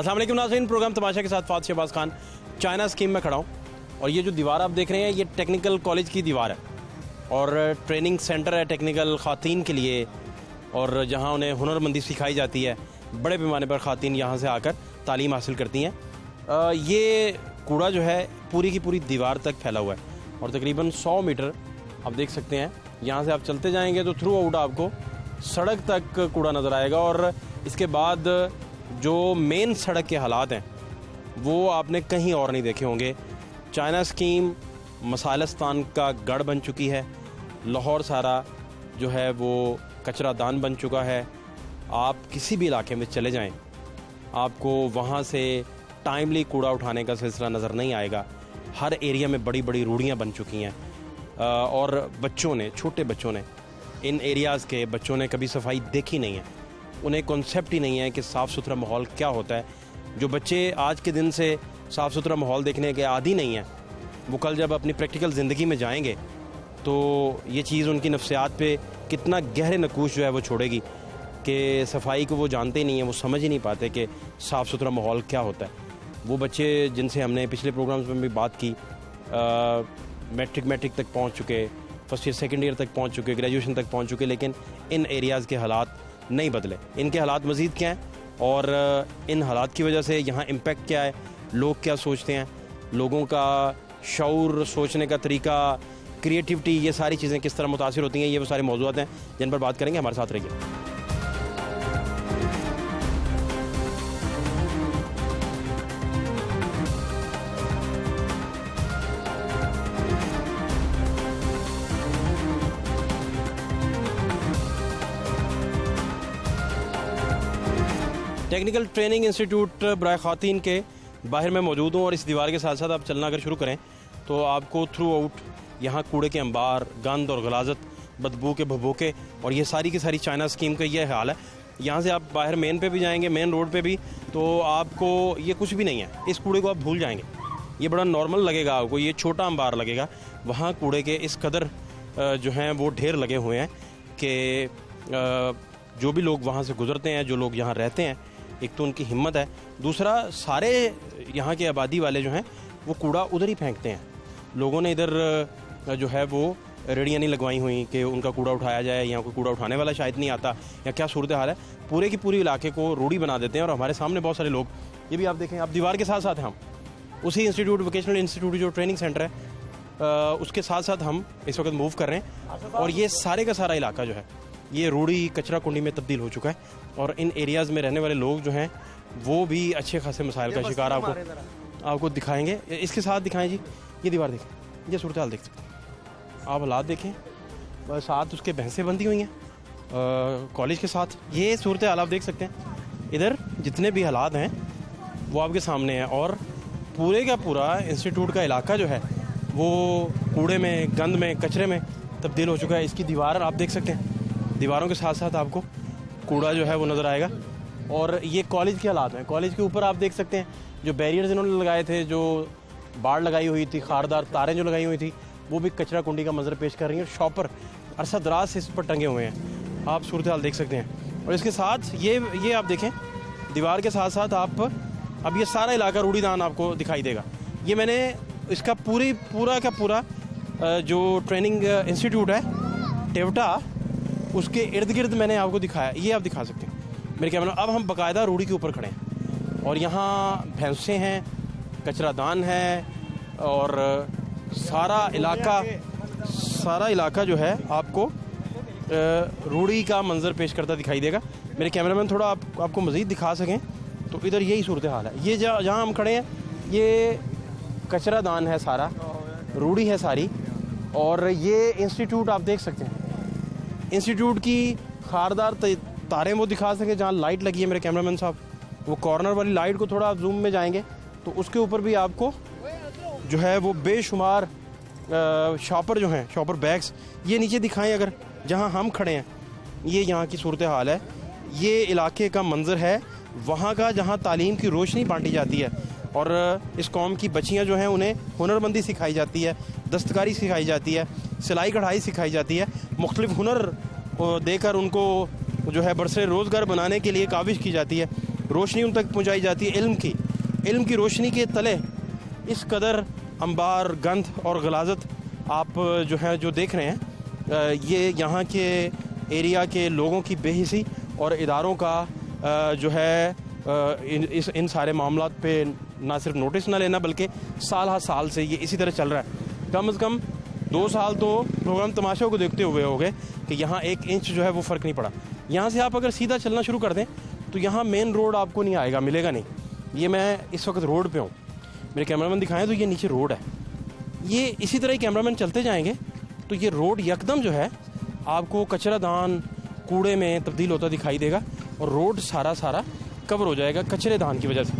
अस्सलाम वालेकुम नाज़रीन, प्रोग्राम तमाशा के साथ फात शहबाज खान चाइना स्कीम में खड़ा हूँ। और ये जो दीवार आप देख रहे हैं ये टेक्निकल कॉलेज की दीवार है और ट्रेनिंग सेंटर है टेक्निकल ख़ातीन के लिए, और जहाँ उन्हें हुनरमंदी सिखाई जाती है। बड़े पैमाने पर ख़ातीन यहाँ से आकर तालीम हासिल करती हैं। ये कूड़ा जो है पूरी की पूरी दीवार तक फैला हुआ है और तकरीबन 100 मीटर आप देख सकते हैं। यहाँ से आप चलते जाएंगे तो थ्रू आउट आपको सड़क तक कूड़ा नज़र आएगा। और इसके बाद जो मेन सड़क के हालात हैं वो आपने कहीं और नहीं देखे होंगे। चाइना स्कीम मसालस्तान का गढ़ बन चुकी है। लाहौर सारा जो है वो कचरा दान बन चुका है। आप किसी भी इलाके में चले जाएं, आपको वहाँ से टाइमली कूड़ा उठाने का सिलसिला नज़र नहीं आएगा। हर एरिया में बड़ी बड़ी रूढ़ियाँ बन चुकी हैं और बच्चों ने, छोटे बच्चों ने, इन एरियाज़ के बच्चों ने कभी सफाई देखी नहीं है। उन्हें कॉन्सेप्ट ही नहीं है कि साफ़ सुथरा माहौल क्या होता है। जो बच्चे आज के दिन से साफ़ सुथरा माहौल देखने के आदी नहीं हैं, वो कल जब अपनी प्रैक्टिकल ज़िंदगी में जाएंगे तो ये चीज़ उनकी नफ्सियात पे कितना गहरे नकूश जो है वो छोड़ेगी कि सफाई को वो जानते ही नहीं हैं, वो समझ ही नहीं पाते कि साफ़ सुथरा माहौल क्या होता है। वो बच्चे जिनसे हमने पिछले प्रोग्राम्स में भी बात की, मैट्रिक तक पहुँच चुके, फर्स्ट ईयर सेकेंड ईयर तक पहुँच चुके, ग्रेजुएशन तक पहुँच चुके, लेकिन इन एरियाज़ के हालात नहीं बदले। इनके हालात मज़ीद क्या हैं और इन हालात की वजह से यहाँ इम्पेक्ट क्या है, लोग क्या सोचते हैं, लोगों का शऊर, सोचने का तरीका, क्रिएटिविटी, ये सारी चीज़ें किस तरह मुतासिर होती हैं, ये वो सारे मौज़ूआत हैं जिन पर बात करेंगे। हमारे साथ रहिए। टेक्निकल ट्रेनिंग इंस्टीट्यूट बराए ख़ातीन के बाहर में मौजूद हूँ और इस दीवार के साथ साथ आप चलना अगर शुरू करें तो आपको थ्रू आउट यहाँ कूड़े के अंबार, गंद और गलाजत, बदबू के भभूके और ये सारी की सारी चाइना स्कीम का ये हाल है। यहाँ से आप बाहर मेन पे भी जाएंगे, मेन रोड पे भी, तो आपको ये कुछ भी नहीं है। इस कूड़े को आप भूल जाएंगे। ये बड़ा नॉर्मल लगेगा आपको, ये छोटा अंबार लगेगा। वहाँ कूड़े के इस कदर जो हैं वो ढेर लगे हुए हैं कि जो भी लोग वहाँ से गुजरते हैं, जो लोग यहाँ रहते हैं, एक तो उनकी हिम्मत है, दूसरा सारे यहाँ के आबादी वाले जो हैं वो कूड़ा उधर ही फेंकते हैं। लोगों ने इधर जो है वो रेडियाँ नहीं लगवाई हुई कि उनका कूड़ा उठाया जाए, यहाँ कोई कूड़ा उठाने वाला शायद नहीं आता, या क्या सूरत हाल है। पूरे की पूरी इलाके को रूढ़ी बना देते हैं। और हमारे सामने बहुत सारे लोग, ये भी आप देखें, आप दीवार के साथ साथ हैं, हम उसी इंस्टीट्यूट, वोकेशनल इंस्टीट्यूट जो ट्रेनिंग सेंटर है उसके साथ साथ हम इस वक्त मूव कर रहे हैं। और ये सारे का सारा इलाका जो है ये रूढ़ी कचरा कुंडी में तब्दील हो चुका है और इन एरियाज़ में रहने वाले लोग जो हैं वो भी अच्छे खासे मसाइल का शिकार आपको दिखाएंगे। इसके साथ दिखाएं जी, ये दीवार देखें, ये सूरत हाल देख सकते हैं आप, हालात देखें, साथ उसके भैंसें बंधी हुई हैं कॉलेज के साथ। ये सूरत हाल आप देख सकते हैं। इधर जितने भी हालात हैं वो आपके सामने हैं और पूरे का पूरा इंस्टीट्यूट का इलाका जो है वो कूड़े में, गंद में, कचरे में तब्दील हो चुका है। इसकी दीवार आप देख सकते हैं, दीवारों के साथ साथ आपको कूड़ा जो है वो नज़र आएगा। और ये कॉलेज के हालात हैं। कॉलेज के ऊपर आप देख सकते हैं जो बैरियर्स इन्होंने लगाए थे, जो बाड़ लगाई हुई थी, खारदार तारें जो लगाई हुई थी, वो भी कचरा कुंडी का मंजर पेश कर रही हैं। शॉपर अरसा दराज से इस पर टंगे हुए हैं, आप सूरत हाल देख सकते हैं। और इसके साथ ये आप देखें, दीवार के साथ साथ आप अब ये सारा इलाका रूढ़ीदान आपको दिखाई देगा। ये मैंने इसका पूरा का पूरा जो ट्रेनिंग इंस्टीट्यूट है टेवटा, उसके इर्द गिर्द मैंने आपको दिखाया। ये आप दिखा सकते हैं मेरे कैमरा। अब हम बाकायदा रूढ़ी के ऊपर खड़े हैं और यहाँ भैंसें हैं, कचरादान है और सारा इलाका जो है आपको रूढ़ी का मंजर पेश करता दिखाई देगा। मेरे कैमरामैन थोड़ा आपको मज़ीद दिखा सकें तो इधर यही सूरत हाल है। ये जहाँ हम खड़े हैं ये कचरादान है, सारा रूढ़ी है सारी। और ये इंस्टीट्यूट आप देख सकते हैं, इंस्टीट्यूट की खारदार तारें वो दिखा सके जहाँ लाइट लगी है मेरे कैमरामैन साहब। वो कॉर्नर वाली लाइट को थोड़ा आप जूम में जाएंगे तो उसके ऊपर भी आपको जो है वो बेशुमार शॉपर जो हैं, शॉपर बैग्स, ये नीचे दिखाएं अगर, जहाँ हम खड़े हैं। ये यहाँ की सूरत हाल है, ये इलाके का मंजर है वहाँ का जहाँ तालीम की रोशनी बांटी जाती है और इस कौम की बच्चियाँ जो हैं उन्हें हुनरमंदी सिखाई जाती है, दस्तकारी सिखाई जाती है, सिलाई कढ़ाई सिखाई जाती है, मुख्तलिफ हुनर देकर उनको जो है बरसरे रोज़गार बनाने के लिए काविश की जाती है। रोशनी उन तक पहुंचाई जाती है इल्म की रोशनी के तले इस कदर अंबार, गंध और गलाजत आप जो देख रहे हैं, ये यहाँ के एरिया के लोगों की बेहिसी और इदारों का इन सारे मामलात पे ना सिर्फ नोटिस ना लेना, बल्कि साल हर साल से ये इसी तरह चल रहा है। कम से कम 2 साल तो प्रोग्राम तमाशा को देखते हुए हो गए कि यहाँ 1 इंच वो फ़र्क नहीं पड़ा। यहाँ से आप अगर सीधा चलना शुरू कर दें तो यहाँ मेन रोड आपको नहीं आएगा, मिलेगा नहीं। ये मैं इस वक्त रोड पे हूँ, मेरे कैमरामैन दिखाएं तो ये नीचे रोड है। ये इसी तरह ही कैमरामैन चलते जाएंगे तो ये रोड यकदम आपको कचरादान, कूड़े में तब्दील होता दिखाई देगा और रोड सारा कवर हो जाएगा कचरेदान की वजह से।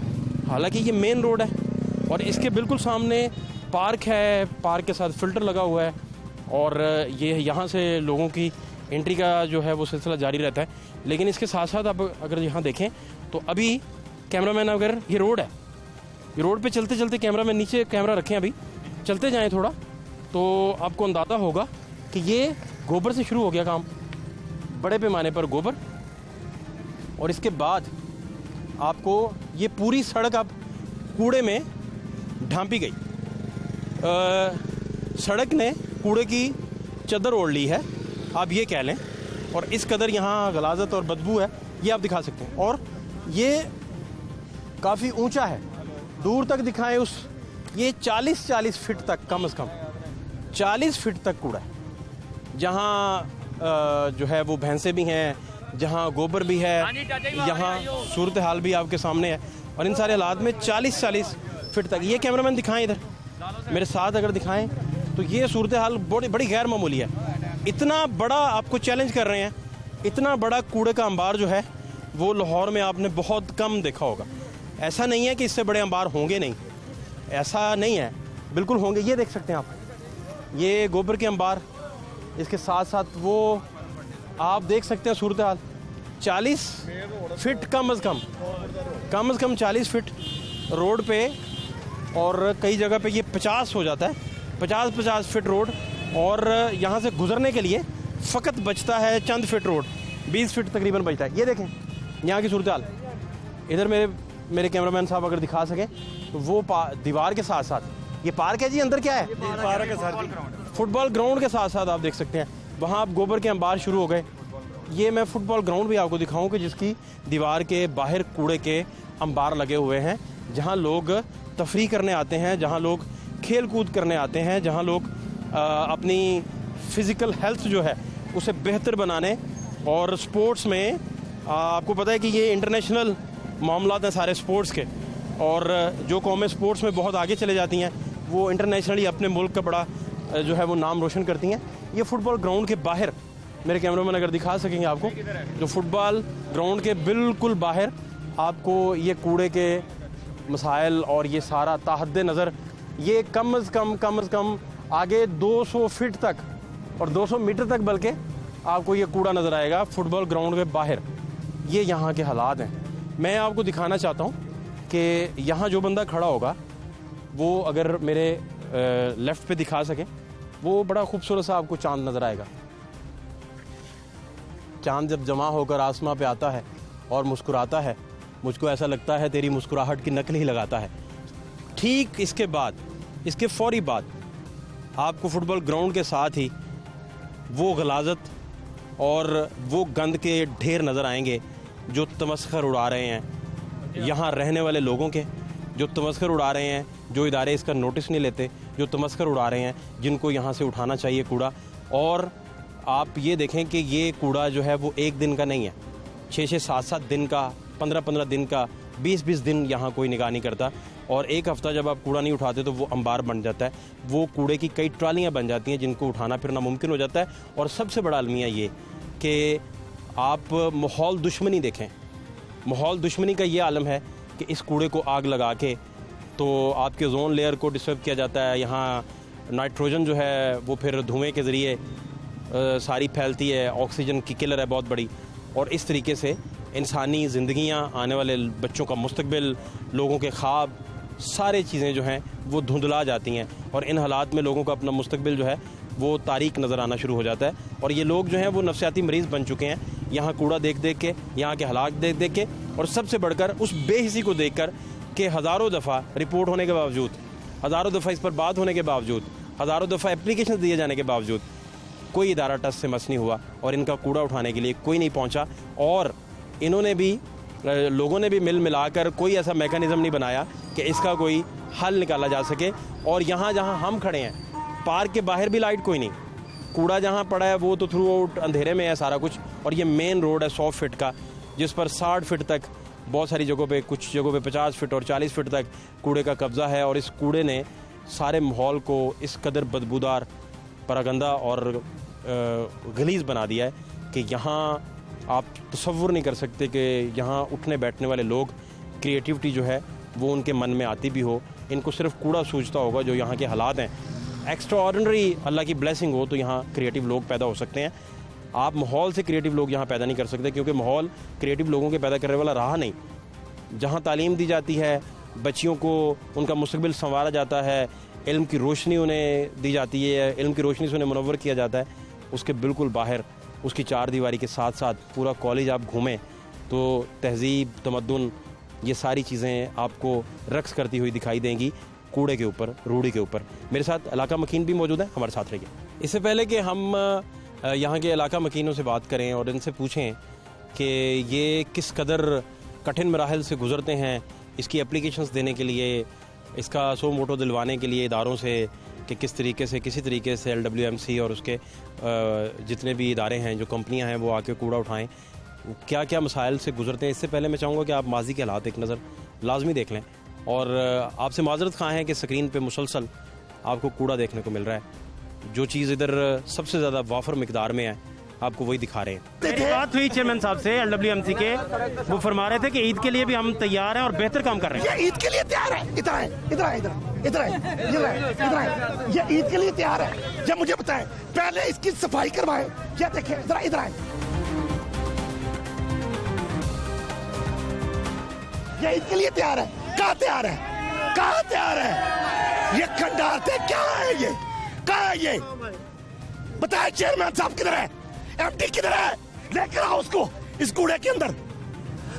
हालांकि ये मेन रोड है और इसके बिल्कुल सामने पार्क है, पार्क के साथ फ़िल्टर लगा हुआ है और ये यहाँ से लोगों की एंट्री का वो सिलसिला जारी रहता है। लेकिन इसके साथ साथ आप अगर यहाँ देखें तो अभी कैमरामैन अगर ये रोड है, ये रोड पे चलते चलते कैमरामैन नीचे कैमरा रखें, अभी चलते जाएं थोड़ा तो आपको अंदाज़ा होगा कि ये गोबर से शुरू हो गया काम, बड़े पैमाने पर गोबर। और इसके बाद आपको ये पूरी सड़क अब कूड़े में ढांपी गई। सड़क ने कूड़े की चद्दर ओढ़ ली है, आप ये कह लें। और इस कदर यहाँ गलाजत और बदबू है, ये आप दिखा सकते हैं। और ये काफ़ी ऊंचा है, दूर तक दिखाएं ये 40 फीट तक, कम से कम 40 फीट तक कूड़ा है। जहाँ वो भैंसे भी हैं, जहाँ गोबर भी है, यहाँ सूरत हाल भी आपके सामने है। और इन सारे हालात में 40 फीट तक, ये कैमरामैन दिखाएं इधर मेरे साथ अगर दिखाएं तो ये सूरत हाल बड़ी गैर मामूली है। इतना बड़ा आपको चैलेंज कर रहे हैं, इतना बड़ा कूड़े का अंबार वो लाहौर में आपने बहुत कम देखा होगा। ऐसा नहीं है कि इससे बड़े अंबार होंगे नहीं, ऐसा नहीं है, बिल्कुल होंगे। ये देख सकते हैं आप, ये गोबर के अंबार, इसके साथ साथ वो आप देख सकते हैं सूरत हाल 40 फीट कम से कम 40 फीट रोड पे। और कई जगह पे ये 50 हो जाता है, 50 फीट रोड। और यहाँ से गुजरने के लिए फ़कत बचता है चंद फीट रोड, 20 फीट तकरीबन बचता है। ये देखें यहाँ की सूरत हाल। इधर मेरे कैमरामैन साहब अगर दिखा सकें तो वो दीवार के साथ साथ ये पार्क है जी, अंदर क्या है, पार्क के साथ फुटबॉल ग्राउंड के साथ साथ आप देख सकते हैं वहाँ आप गोबर के अंबार शुरू हो गए। ये मैं फुटबॉल ग्राउंड भी आपको दिखाऊं कि जिसकी दीवार के बाहर कूड़े के अंबार लगे हुए हैं, जहाँ लोग तफरी करने आते हैं, जहाँ लोग खेल कूद करने आते हैं, जहाँ लोग अपनी फ़िज़िकल हेल्थ उसे बेहतर बनाने। और स्पोर्ट्स में आपको पता है कि ये इंटरनेशनल मामलात हैं सारे स्पोर्ट्स के, और जो कौमें स्पोर्ट्स में बहुत आगे चले जाती हैं वो इंटरनेशनली अपने मुल्क का बड़ा वो नाम रोशन करती हैं। ये फुटबॉल ग्राउंड के बाहर मेरे कैमरामैन अगर दिखा सकेंगे आपको, जो फुटबॉल ग्राउंड के बिल्कुल बाहर आपको ये कूड़े के मसाइल और ये सारा ताहद नज़र, ये कम से कम आगे 200 फीट तक और 200 मीटर तक बल्कि आपको ये कूड़ा नज़र आएगा फुटबॉल ग्राउंड के बाहर। ये यहाँ के हालात हैं। मैं आपको दिखाना चाहता हूँ कि यहाँ जो बंदा खड़ा होगा वो अगर मेरे लेफ़्ट पे दिखा सकें, वो बड़ा खूबसूरत सा आपको चांद नज़र आएगा। चांद जब जमा होकर आसमां पे आता है और मुस्कुराता है, मुझको ऐसा लगता है तेरी मुस्कुराहट की नकल ही लगाता है। ठीक इसके बाद, इसके फौरी बाद आपको फुटबॉल ग्राउंड के साथ ही वो गलाजत और वो गंद के ढेर नज़र आएंगे जो तमस्खर उड़ा रहे हैं यहाँ रहने वाले लोगों के, जो तमस्खर उड़ा रहे हैं, जो इदारे इसका नोटिस नहीं लेते, जो तमस्खर उड़ा रहे हैं, जिनको यहाँ से उठाना चाहिए कूड़ा। और आप ये देखें कि ये कूड़ा वो 1 दिन का नहीं है, 6-6, 7-7 दिन का, 15-15 दिन का, 20-20 दिन यहाँ कोई निगाह नहीं करता। और 1 हफ़्ता जब आप कूड़ा नहीं उठाते तो वो अंबार बन जाता है, वो कूड़े की कई ट्रालियाँ बन जाती हैं जिनको उठाना फिर नामुमकिन हो जाता है। और सबसे बड़ा अलमिया ये कि आप माहौल दुश्मनी देखें, माहौल दुश्मनी का ये आलम है कि इस कूड़े को आग लगा के तो आपके ओज़ोन लेयर को डिस्टर्ब किया जाता है। यहाँ नाइट्रोजन वो फिर धुएँ के ज़रिए सारी फैलती है, ऑक्सीजन की किलर है बहुत बड़ी। और इस तरीके से इंसानी ज़िंदगियाँ, आने वाले बच्चों का मुस्तकबिल, लोगों के ख्वाब, सारी चीज़ें वो धुंधला जाती हैं। और इन हालात में लोगों का अपना मुस्तकबिल वो तारीक नज़र आना शुरू हो जाता है। और ये लोग वो नफसियाती मरीज़ बन चुके हैं। यहाँ कूड़ा देख देख के, यहाँ के हालात देख देख के, और सबसे बढ़कर उस बेहिसी को देख कर कि हज़ारों दफ़ा रिपोर्ट होने के बावजूद, हज़ारों दफ़ा इस पर बात होने के बावजूद, हज़ारों दफ़ा एप्लीकेशन दिए जाने के बावजूद कोई इदारा टस से मस नहीं हुआ और इनका कूड़ा उठाने के लिए कोई नहीं पहुँचा। और इन्होंने भी, लोगों ने भी मिल मिलाकर कोई ऐसा मैकेनिज़्म नहीं बनाया कि इसका कोई हल निकाला जा सके। और यहाँ जहाँ हम खड़े हैं, पार्क के बाहर भी लाइट कोई नहीं, कूड़ा जहाँ पड़ा है वो तो थ्रू आउट अंधेरे में है सारा कुछ। और ये मेन रोड है 100 फीट का, जिस पर 60 फीट तक, बहुत सारी जगहों पे, कुछ जगहों पे 50 फीट और 40 फीट तक कूड़े का कब्ज़ा है। और इस कूड़े ने सारे माहौल को इस कदर बदबूदार, परागंदा और गलीज़ बना दिया है कि यहाँ आप तसव्वुर नहीं कर सकते कि यहाँ उठने बैठने वाले लोग, क्रिएटिविटी जो है वो उनके मन में आती भी हो। इनको सिर्फ कूड़ा सूझता होगा। जो यहाँ के हालात हैं, एक्स्ट्रा ऑर्डिनरी, अल्लाह की ब्लेसिंग हो तो यहाँ क्रिएटिव लोग पैदा हो सकते हैं। आप माहौल से क्रिएटिव लोग यहाँ पैदा नहीं कर सकते, क्योंकि माहौल क्रिएटिव लोगों के पैदा करने वाला रहा नहीं। जहाँ तालीम दी जाती है, बच्चियों को उनका मुस्तकबिल संवारा जाता है, इल्म की रोशनी उन्हें दी जाती है, इल्म की रोशनी से उन्हें मुनव्वर किया जाता है, उसके बिल्कुल बाहर, उसकी चार दीवारी के साथ साथ पूरा कॉलेज आप घूमें तो तहज़ीब, तमद्दुन, ये सारी चीज़ें आपको रक्स करती हुई दिखाई देंगी कूड़े के ऊपर, रूढ़ी के ऊपर। मेरे साथ इलाका मकीन भी मौजूद है, हमारे साथ रहिए। इससे पहले कि हम यहाँ के इलाका मकीनों से बात करें और इनसे पूछें कि ये किस कदर कठिन मराहल से गुज़रते हैं इसकी एप्लीकेशंस देने के लिए, इसका सो मोटो दिलवाने के लिए इदारों से, कि किस तरीके से, किसी तरीके से LWMC और उसके जितने भी इदारे हैं, जो कंपनियां हैं, वो आके कूड़ा उठाएं, क्या क्या मसाइल से गुजरते हैं। इससे पहले मैं चाहूँगा कि आप माजी के हालात एक नज़र लाजमी देख लें। और आपसे माजरत खां है कि स्क्रीन पे मुसलसल आपको कूड़ा देखने को मिल रहा है। जो चीज़ इधर सबसे ज़्यादा वाफर मिकदार में है, आपको वही दिखा रहे हैं। मेरी बात हुई चेयरमैन साहब से LWMC के, वो फरमा रहे थे कि ईद के लिए भी हम तैयार हैं और बेहतर काम कर रहे हैं। ये ईद के लिए तैयार है, इधर है, इधर है, इधर इधर है, इधर है, इधर है, ये ईद के लिए तैयार है। जब मुझे बताएं, पहले इसकी सफाई करवाएं। ये देखें, इधर इधर है, ये ईद के लिए तैयार है। कहाँ तैयार है, कहाँ तैयार है? ये खंडार थे, क्या है ये, कहाँ है ये? बताएं चेयरमैन साहब किधर है, MD किधर है? लेकर आओ उसको इस कूड़े के अंदर,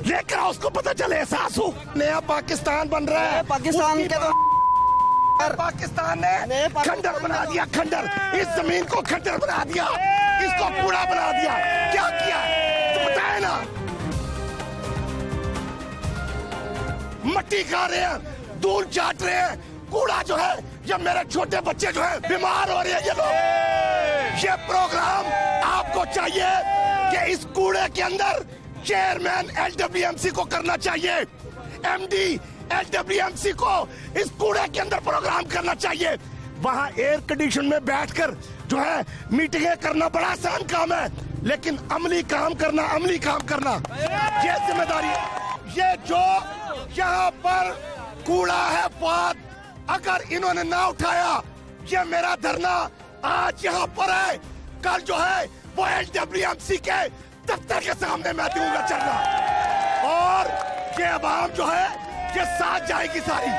लेकर आओ उसको, पता चले एहसास हो। नया पाकिस्तान बन रहा है, पाकिस्तान के पाकिस्तान ने खंडर बना दिया, खंडर, इस जमीन को खंडर बना दिया, इसको कूड़ा बना दिया। क्या किया है तो बताए ना। मट्टी खा रहे हैं, धूल चाट रहे हैं, कूड़ा जो है, जब मेरे छोटे बच्चे जो है बीमार हो रहे हैं ये लोग। ये प्रोग्राम आपको चाहिए कि इस कूड़े के अंदर चेयरमैन LWMC को करना चाहिए, MD LWMC को इस कूड़े के अंदर प्रोग्राम करना चाहिए। वहां एयर कंडीशन में बैठकर जो है मीटिंगें करना बड़ा आसान काम है, लेकिन अमली काम करना, अमली काम करना ये जिम्मेदारी है। ये जो यहाँ पर कूड़ा है बात, अगर इन्होंने ना उठाया, ये मेरा धरना आज यहाँ पर है, कल जो है वो LWMC के दफ्तर के सामने मैं दूंगा चलना। और ये अवाम जो है ये साथ जाएगी सारी,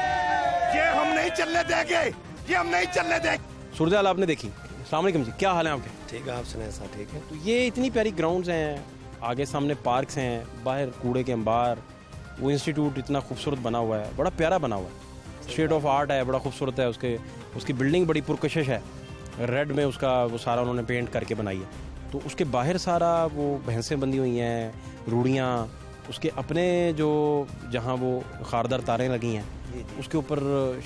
ये हम नहीं चलने देंगे, ये हम नहीं चलने देंगे। सूरत हाल आपने देखी। अस्सलाम वालेकुम जी, क्या हाल है आपके? ठीक है, आप सुनाए साहब? ठीक है। तो ये इतनी प्यारी ग्राउंड्स हैं, आगे सामने पार्क्स हैं, बाहर कूड़े के अंबार, वो इंस्टीट्यूट इतना खूबसूरत बना हुआ है, बड़ा प्यारा बना हुआ है, स्टेट ऑफ आर्ट है, बड़ा खूबसूरत है। उसकी बिल्डिंग बड़ी पुरकशिश है, रेड में उसका वो सारा उन्होंने पेंट करके बनाई है। तो उसके बाहर सारा वो भैंसें बंधी हुई हैं, रूढ़ियाँ, उसके अपने जो जहाँ वो खारदार तारें लगी हैं, उसके ऊपर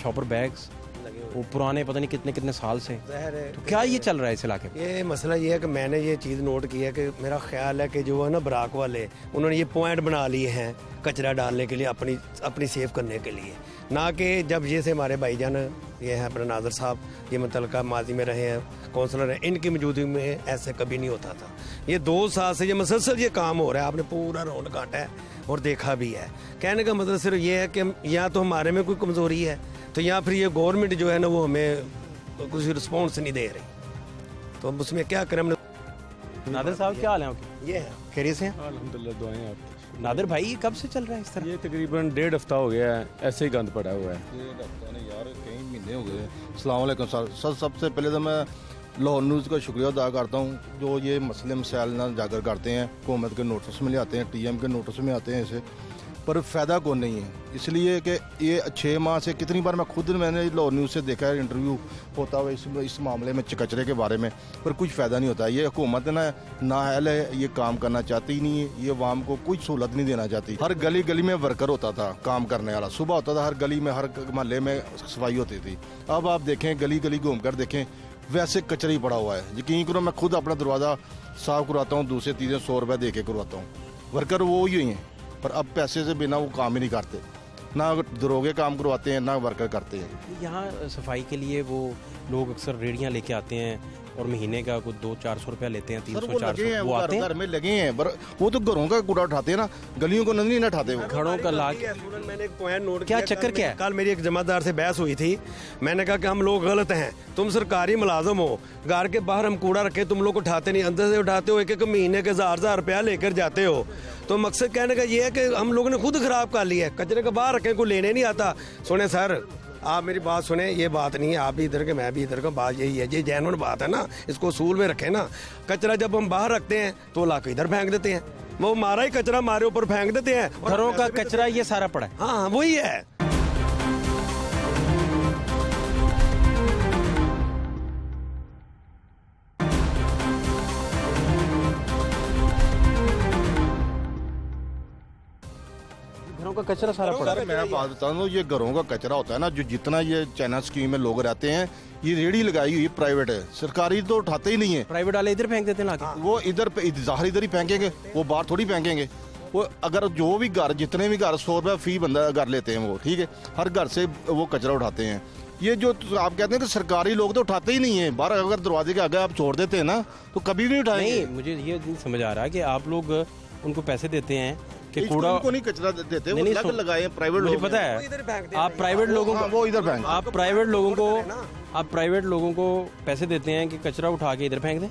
शॉपर बैग्स वो पुराने पता नहीं कितने कितने साल से। तो क्या ये चल रहा है इस इलाके में? ये मसला ये है कि मैंने ये चीज़ नोट की है कि मेरा ख्याल है कि जो है ना बराक वाले, उन्होंने ये पॉइंट बना लिए हैं कचरा डालने के लिए, अपनी सेव करने के लिए, ना कि जब ये से हमारे भाईजान ये है अपने नाजर साहब, ये मुतलका माजी में रहे हैं, काउंसलर हैं, इनकी मौजूदगी में ऐसे कभी नहीं होता था। ये 2 साल से ये मसलसल ये काम हो रहा है, आपने पूरा राउंड काटा है और देखा भी है। कहने का मतलब सिर्फ ये है कि या तो हमारे में कोई कमज़ोरी है, तो या फिर ये गवर्नमेंट जो है ना वो हमें कुछ रिस्पॉन्स नहीं दे रही, तो हम उसमें क्या करें। नादिर साहब क्या हाल है आपके? ये है खैरियत से? अल्हम्दुलिल्लाह, दुआएं आप। नादिर भाई कब से चल रहा है इस तरह? ये तकरीबन 1.5 हफ्ता हो गया है, ऐसे ही गंद पड़ा हुआ है। 1.5 हफ्ता नहीं यार, कई महीने हो गए। अस्सलाम वालेकुम सर। सबसे पहले तो मैं लाहौर न्यूज़ का शुक्रिया अदा करता हूँ जो ये मसले मसाइल ना उजागर करते हैं, हुकूमत के नोटिस में ले आते हैं, टीएम के नोटिस में आते हैं इसे, पर फ़ायदा कौन नहीं है। इसलिए कि ये 6 माह से कितनी बार मैंने लाहौर न्यूज़ से देखा है इंटरव्यू होता हुआ इस मामले में कचरे के बारे में, पर कुछ फ़ायदा नहीं होता। ये हुकूमत नाअहल है, ये काम करना चाहती ही नहीं है, ये अवाम को कोई सहूलत नहीं देना चाहती। हर गली गली में वर्कर होता था काम करने वाला, सुबह होता था, हर गली में हर मोहल्ले में सफाई होती थी। अब आप देखें गली गली घूम कर देखें, वैसे कचरा ही पड़ा हुआ है। यकीन करो मैं खुद अपना दरवाज़ा साफ करवाता हूँ, दूसरे तीसरे 100 रुपये दे के करवाता हूँ। वर्कर वो ही हैं, पर अब पैसे से बिना वो काम ही नहीं करते, ना दरोगे काम करवाते हैं ना वर्कर करते हैं। यहाँ सफाई के लिए वो लोग अक्सर रेडियाँ लेके आते हैं और महीने का कुछ 200-400 रुपया लेते हैं, 300-400 वो आते हैं। घर में लगे हैं, पर वो तो घरों का कूड़ा उठाते हैं ना, गलियों को नहीं उठाते वो। घरों का लाग मैंने एक पॉइंट नोट क्या किया, चक्कर क्या है? कल मेरी एक जमादार से बहस हुई थी। मैंने कहा कि हम लोग गलत हैं, तुम सरकारी मुलाजम हो, घर के बाहर हम कूड़ा रखे तुम लोग उठाते नहीं, अंदर से उठाते हो, एक महीने के 1000 रुपया लेकर जाते हो। तो मकसद कहने का ये है कि हम लोगों ने खुद खराब कर लिया है, कचरे के बाहर रखें, कोई लेने नहीं आता। सुने सर, आप मेरी बात सुने, ये बात नहीं है, आप भी इधर के मैं भी इधर का, बात यही है, ये जेन्युइन बात है ना, इसको उसूल में रखें ना। कचरा जब हम बाहर रखते हैं तो लाके इधर फेंक देते हैं, वो हमारा ही कचरा हमारे ऊपर फेंक देते हैं। घरों का कचरा ये सारा पड़ा है। हाँ वही है। घरों का कचरा सारा पड़ा है। मैं बात बता दूँ, ये घरों का कचरा होता है ना, जो जितना ये चाइना स्कीम में लोग रहते हैं, ये रेडी लगाई हुई प्राइवेट है, सरकारी तो उठाते ही नहीं है। प्राइवेट वाले इधर फेंक देते हैं लाके। वो इधर ज़ाहिर इधर ही फेंकेंगे, वो बाहर थोड़ी फेंकेंगे। वो अगर जो भी घर, जितने भी घर 100 रुपये फी बंदा घर लेते हैं वो, ठीक है, हर घर से वो कचरा उठाते हैं। ये जो आप कहते हैं कि सरकारी लोग तो उठाते ही नहीं है, बाहर अगर दरवाजे के आगे आप छोड़ देते हैं ना तो कभी भी नहीं उठाएंगे। नहीं, मुझे ये नहीं समझ आ रहा कि आप लोग उनको पैसे देते हैं कि इसको कूड़ा उनको नहीं कचरा देते, वो नहीं, अलग लगाए हैं प्राइवेट मुझे लोग। पता है आप प्राइवेट लोगों को, वो इधर फेंक, आप प्राइवेट लोगों को पैसे देते हैं कि कचरा उठा के इधर फेंक दें।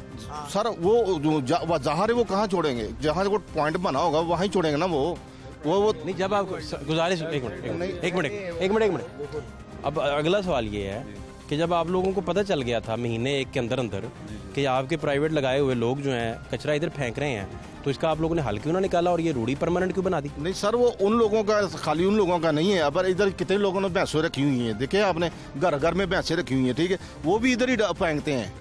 सर वो जहाँ है वो कहाँ छोड़ेंगे, जहाँ वो पॉइंट बना होगा वहीं छोड़ेंगे ना वो नहीं, जब आप गुजारिश, एक मिनट। अब अगला सवाल ये है कि जब आप लोगों को पता चल गया था महीने 1 के अंदर अंदर कि आपके प्राइवेट लगाए हुए लोग जो हैं कचरा इधर फेंक रहे हैं, तो इसका आप लोगों ने हल क्यों ना निकाला और ये रूढ़ी परमानेंट क्यों बना दी? नहीं सर, वो उन लोगों का, खाली उन लोगों का नहीं है, पर इधर कितने लोगों ने भैंसें रखी हुई हैं, देखे आपने, घर घर में भैंसें रखी हुई हैं, ठीक है, वो भी इधर ही फेंकते हैं।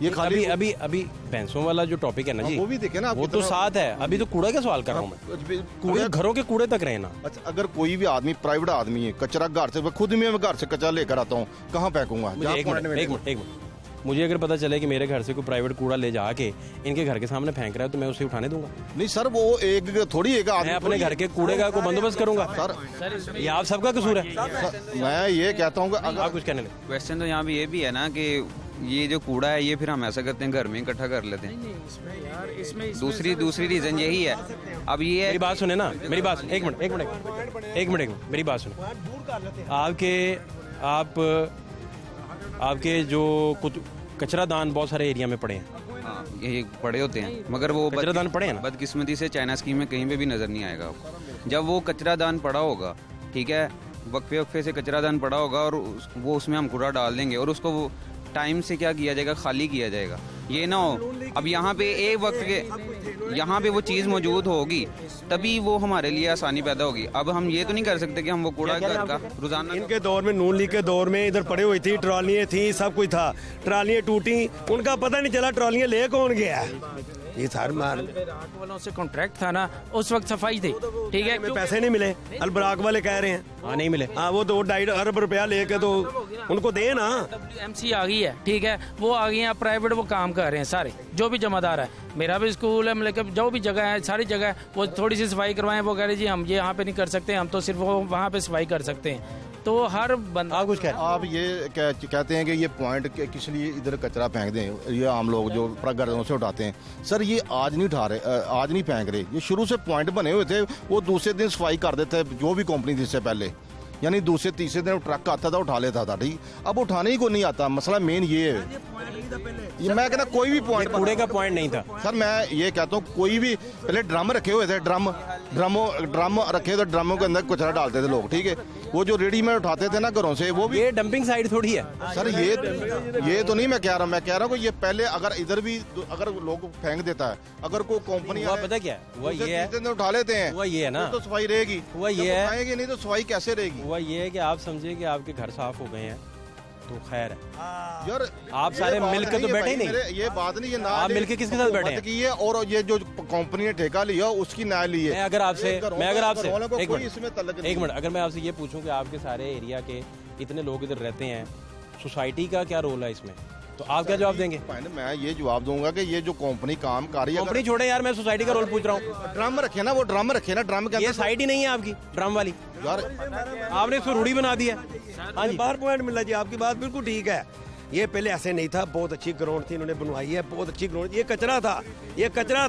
ये खाली अभी भैंसों वाला जो टॉपिक है ना जी, वो भी देखे ना, वो तो साथ है। अभी तो कूड़ा का सवाल कर रहा हूँ मैं, कूड़े घरों के कूड़े तक रहे ना। अच्छा, अगर कोई भी आदमी, प्राइवेट आदमी है, कचरा घर से, खुद मैं घर से कचरा लेकर आता हूँ, कहाँ फेंकूंगा? एक मिनट, मुझे अगर पता चले कि मेरे घर से कोई प्राइवेट कूड़ा ले जाके इनके घर के सामने फेंक रहा है तो मैं उसे उठाने दूंगा? नहीं सर, वो एक थोड़ी एक आदमी, मैं अपने घर के कूड़े का कोई बंदोबस्त करूंगा। सर ये आप सबका कसूर है। मैं ये कहता हूँ कि आप कुछ कहने लगे। क्वेश्चन तो यहाँ पे ये भी है ना कि ये जो कूड़ा है ये फिर हम ऐसा करते हैं घर में इकट्ठा कर लेते हैं। दूसरी रीजन यही है। अब ये मेरी बात सुने ना, मेरी बात, एक मिनट मेरी बात सुने। आपके जो कुछ कचरा दान बहुत सारे एरिया में पड़े हैं। हाँ, ये पड़े होते हैं, मगर वो कचरा दान पड़े हैं ना, बदकिस्मती से चाइना स्कीम में कहीं पे भी नजर नहीं आएगा आपको। जब वो कचरा दान पड़ा होगा, ठीक है, वक्फे से कचरा दान पड़ा होगा और वो उसमें हम कूड़ा डाल देंगे और उसको वो टाइम से क्या किया जाएगा, खाली किया जाएगा। ये ना हो अब यहाँ पे एक वक्त के यहाँ पे वो चीज़ मौजूद होगी तभी वो हमारे लिए आसानी पैदा होगी। अब हम ये तो नहीं कर सकते कि हम वो कूड़ा घर का रोजाना, इनके दौर में, नून लीग के दौर में इधर पड़ी हुई थी, ट्रॉलियाँ थी, सब कुछ था, ट्रॉलियाँ टूटी, उनका पता नहीं चला ट्रॉलियाँ ले कौन गया। ये सार मार वालों से कॉन्ट्रैक्ट था ना, उस वक्त सफाई थी, ठीक है, में पैसे नहीं मिले, अलबराक वाले कह रहे हैं। हाँ, नहीं मिले। हाँ, वो 2-2.5 अरब रुपया लेके तो उनको दे ना। WMC आ गई है, ठीक है, वो आ गई है, प्राइवेट वो काम कर रहे हैं सारे, जो भी जमादार है, मेरा भी स्कूल है, मतलब जो भी जगह है, सारी जगह वो थोड़ी सी सफाई करवाएं, वो कह रहे जी हम ये यहाँ पे नहीं कर सकते, हम तो सिर्फ वो वहाँ पे सफाई कर सकते हैं। तो हर बंदा, आप कुछ कह, आप ये कहते हैं कि ये पॉइंट किस लिए इधर कचरा फेंक दें, ये आम लोग जो घरों से उठाते हैं। सर ये आज नहीं उठा रहे, आज नहीं फेंक रहे, ये शुरू से पॉइंट बने हुए थे, वो दूसरे दिन सफाई कर देते जो भी कंपनी थी इससे पहले, यानी दूसरे तीसरे दिन ट्रक आता था उठा लेता था, ठीक। अब उठाने ही को नहीं आता, मसला मेन ये है। ये मैं कहना कोई भी पॉइंट, कूड़े का पॉइंट नहीं था सर, मैं ये कहता हूँ कोई भी, पहले ड्रम रखे हुए थे, ड्रम रखे तो ड्रमों के अंदर कचरा डालते थे लोग, ठीक है, वो जो रेडीमेड उठाते थे ना घरों से, वो भी ये डंपिंग साइड थोड़ी है सर ये तो नहीं मैं कह रहा हूँ कि ये पहले अगर इधर भी अगर लोग फेंक देता है, अगर कोई कंपनी हुआ पता क्या है, हुआ ये है, उठा लेते हैं, हुआ ये है ना, तो सफाई रहेगी, हुआ ये है, उठाएंगे नहीं तो सफाई कैसे रहेगी। हुआ ये है कि आप समझिए कि आपके घर साफ हो गए हैं तो खैर है यार, आप सारे मिलकर तो बैठे ही नहीं, ये बात नहीं, ये ना आप मिलकर किसके साथ बैठे हैं? की है, और ये जो कंपनी ने ठेका लिया उसकी ना ली है। मैं अगर आपसे एक मिनट अगर मैं आपसे ये पूछूं कि आपके सारे एरिया के इतने लोग इधर रहते हैं, सोसाइटी का क्या रोल है इसमें, तो आप क्या जवाब देंगे? मैं ये जवाब दूंगा कि ये जो कंपनी काम कर रही है, कंपनी छोड़े यार, मैं सोसाइटी का रोल पूछ रहा हूँ। ड्रम रखे ना, वो ड्रम रखे ना, ड्रम के ये साइड ही नहीं है आपकी ड्रम वाली यार, आपने इसको रूढ़ी बना दी है। हाँ जी, बार पॉइंट मिला जी, आपकी बात बिल्कुल ठीक है। ये पहले ऐसे नहीं था, बहुत अच्छी ग्राउंड थी, इन्होंने बनवाई है, बहुत अच्छी ग्राउंड। ये कचरा